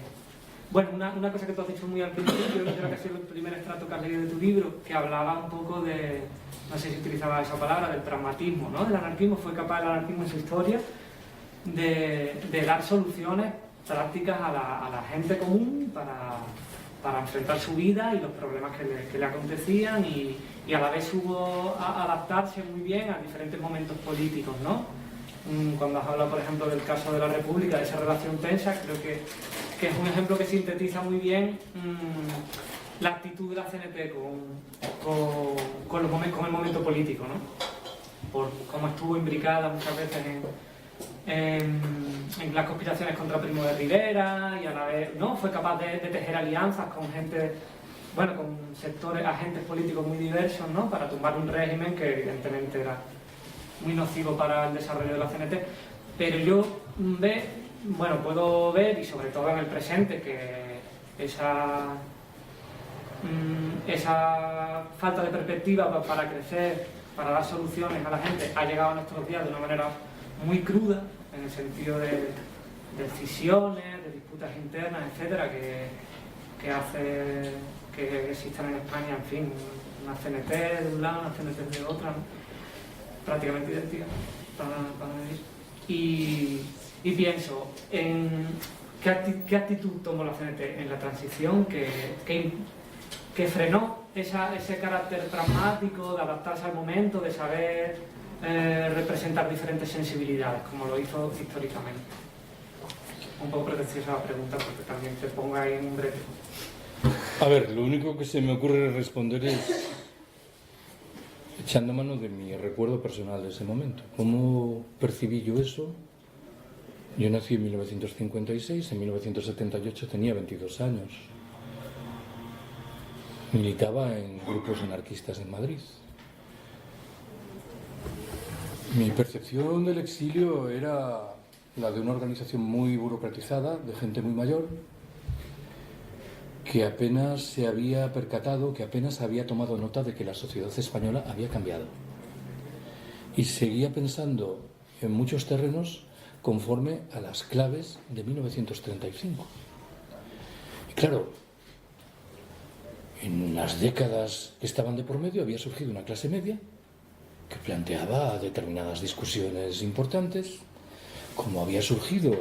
Speaker 6: Bueno, una cosa que tú has dicho muy al principio, yo creo que ha sido el primer extracto que has leído de tu libro, que hablaba un poco de, no sé si utilizaba esa palabra, del pragmatismo, ¿no? Del anarquismo. Fue capaz el anarquismo en su historia de dar soluciones prácticas a la gente común para enfrentar su vida y los problemas que le acontecían, y a la vez supo adaptarse muy bien a diferentes momentos políticos, ¿no? Cuando has hablado, por ejemplo, del caso de la República, de esa relación tensa, creo que es un ejemplo que sintetiza muy bien la actitud de la CNT con el momento político, ¿no? Por cómo estuvo imbricada muchas veces en las conspiraciones contra Primo de Rivera, y a la vez, ¿no? Fue capaz de tejer alianzas con gente, bueno, con sectores, agentes políticos muy diversos, ¿no? Para tumbar un régimen que evidentemente era muy nocivo para el desarrollo de la CNT. Pero yo puedo ver, y sobre todo en el presente, que esa falta de perspectiva para crecer, para dar soluciones a la gente, ha llegado a nuestros días de una manera muy cruda, en el sentido de decisiones, de disputas internas, etcétera, que hace que existan en España, en fin, una CNT de un lado, una CNT de otra, ¿no? Prácticamente idénticas para medir. Y pienso en qué actitud tomó la CNT en la transición que frenó ese carácter pragmático de adaptarse al momento, de saber representar diferentes sensibilidades, como lo hizo históricamente. Un poco pretenciosa la pregunta porque también te ponga ahí en un brete.
Speaker 3: A ver, lo único que se me ocurre responder es echando mano de mi recuerdo personal de ese momento. ¿Cómo percibí yo eso? Yo nací en 1956, en 1978 tenía 22 años. Militaba en grupos anarquistas en Madrid. Mi percepción del exilio era la de una organización muy burocratizada, de gente muy mayor, que apenas se había percatado, que apenas había tomado nota de que la sociedad española había cambiado. Y seguía pensando en muchos terrenos conforme a las claves de 1935. Y claro, en las décadas que estaban de por medio había surgido una clase media que planteaba determinadas discusiones importantes, como había surgido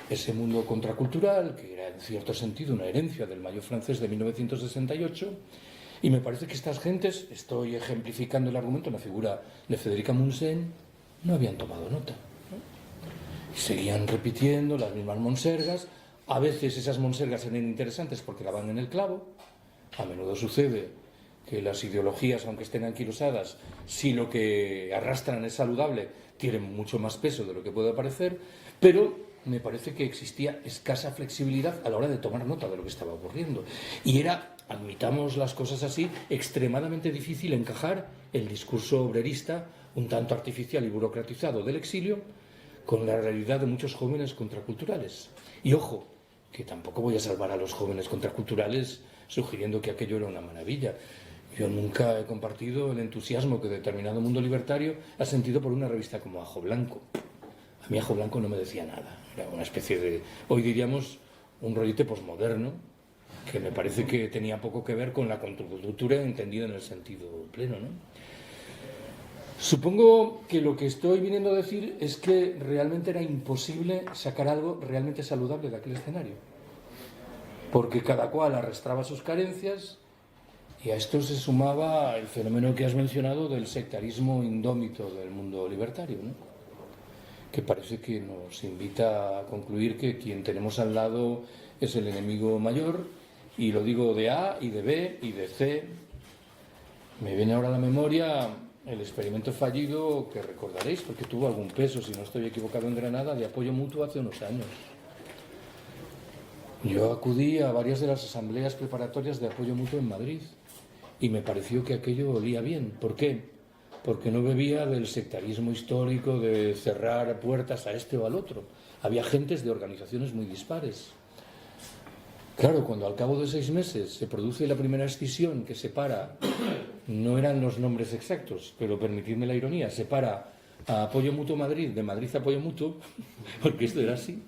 Speaker 3: ese mundo contracultural, que era en cierto sentido una herencia del Mayo francés de 1968, y me parece que estas gentes, estoy ejemplificando el argumento en la figura de Federica Montseny, no habían tomado nota, ¿no? Y seguían repitiendo las mismas monsergas. A veces esas monsergas eran interesantes porque daban en el clavo. A menudo sucede que las ideologías, aunque estén anquilosadas, si lo que arrastran es saludable, tienen mucho más peso de lo que puede parecer, pero me parece que existía escasa flexibilidad a la hora de tomar nota de lo que estaba ocurriendo. Y era, admitamos las cosas así, extremadamente difícil encajar el discurso obrerista, un tanto artificial y burocratizado del exilio, con la realidad de muchos jóvenes contraculturales. Y ojo, que tampoco voy a salvar a los jóvenes contraculturales sugiriendo que aquello era una maravilla. Yo nunca he compartido el entusiasmo que determinado mundo libertario ha sentido por una revista como Ajo Blanco. A mí Ajo Blanco no me decía nada. Era una especie de, hoy diríamos, un rollete posmoderno, que me parece que tenía poco que ver con la contracultura entendida en el sentido pleno, ¿no? Supongo que lo que estoy viniendo a decir es que realmente era imposible sacar algo realmente saludable de aquel escenario, porque cada cual arrastraba sus carencias y a esto se sumaba el fenómeno que has mencionado del sectarismo indómito del mundo libertario, ¿no? Que parece que nos invita a concluir que quien tenemos al lado es el enemigo mayor, y lo digo de A y de B y de C. Me viene ahora a la memoria el experimento fallido que recordaréis, porque tuvo algún peso, si no estoy equivocado, en Granada, de apoyo mutuo hace unos años. Yo acudí a varias de las asambleas preparatorias de apoyo mutuo en Madrid y me pareció que aquello olía bien. ¿Por qué? Porque no bebía del sectarismo histórico de cerrar puertas a este o al otro. Había gentes de organizaciones muy dispares. Claro, cuando al cabo de 6 meses se produce la primera escisión que separa, no eran los nombres exactos, pero permitidme la ironía, separa a Apoyo Mutuo Madrid de Madrid Apoyo Mutuo, porque esto era así,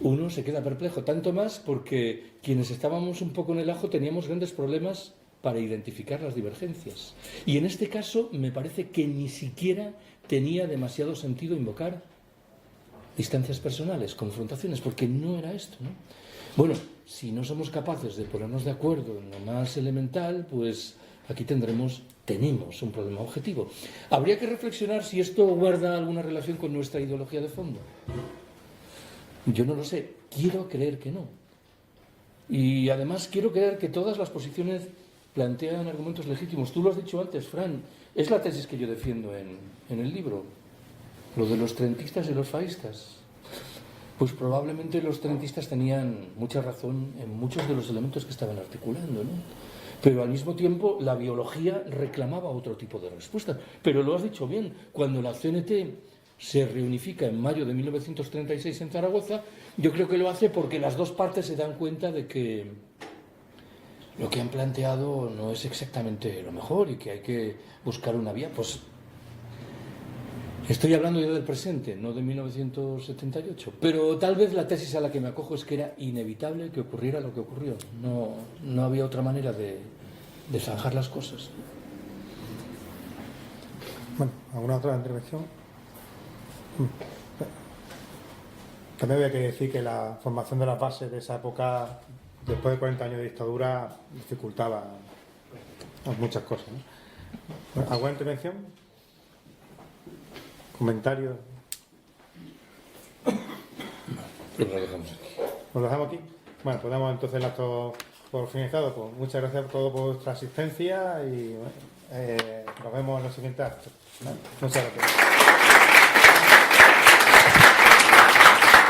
Speaker 3: uno se queda perplejo, tanto más porque quienes estábamos un poco en el ajo teníamos grandes problemas para identificar las divergencias. Y en este caso me parece que ni siquiera tenía demasiado sentido invocar distancias personales, confrontaciones, porque no era esto, ¿no? Bueno, si no somos capaces de ponernos de acuerdo en lo más elemental, pues aquí tenemos un problema objetivo. Habría que reflexionar si esto guarda alguna relación con nuestra ideología de fondo. Yo no lo sé, quiero creer que no. Y además quiero creer que todas las posiciones plantean argumentos legítimos. Tú lo has dicho antes, Fran, es la tesis que yo defiendo en el libro, lo de los trentistas y los faístas. Pues probablemente los trentistas tenían mucha razón en muchos de los elementos que estaban articulando, ¿no? Pero al mismo tiempo la biología reclamaba otro tipo de respuestas. Pero lo has dicho bien, cuando la CNT se reunifica en mayo de 1936 en Zaragoza, yo creo que lo hace porque las dos partes se dan cuenta de que lo que han planteado no es exactamente lo mejor y que hay que buscar una vía. Pues estoy hablando ya del presente, no de 1978, pero tal vez la tesis a la que me acojo es que era inevitable que ocurriera lo que ocurrió. No había otra manera de de zanjar las cosas.
Speaker 1: Bueno, ¿alguna otra intervención? También había que decir que la formación de las bases de esa época, después de 40 años de dictadura, dificultaba muchas cosas, ¿no? ¿Alguna intervención? ¿Comentarios?
Speaker 3: Pues lo dejamos aquí.
Speaker 1: ¿Lo dejamos aquí? Bueno, pues damos entonces el acto por finalizado. Pues muchas gracias a todos por vuestra asistencia y nos vemos en los siguientes actos. Muchas gracias.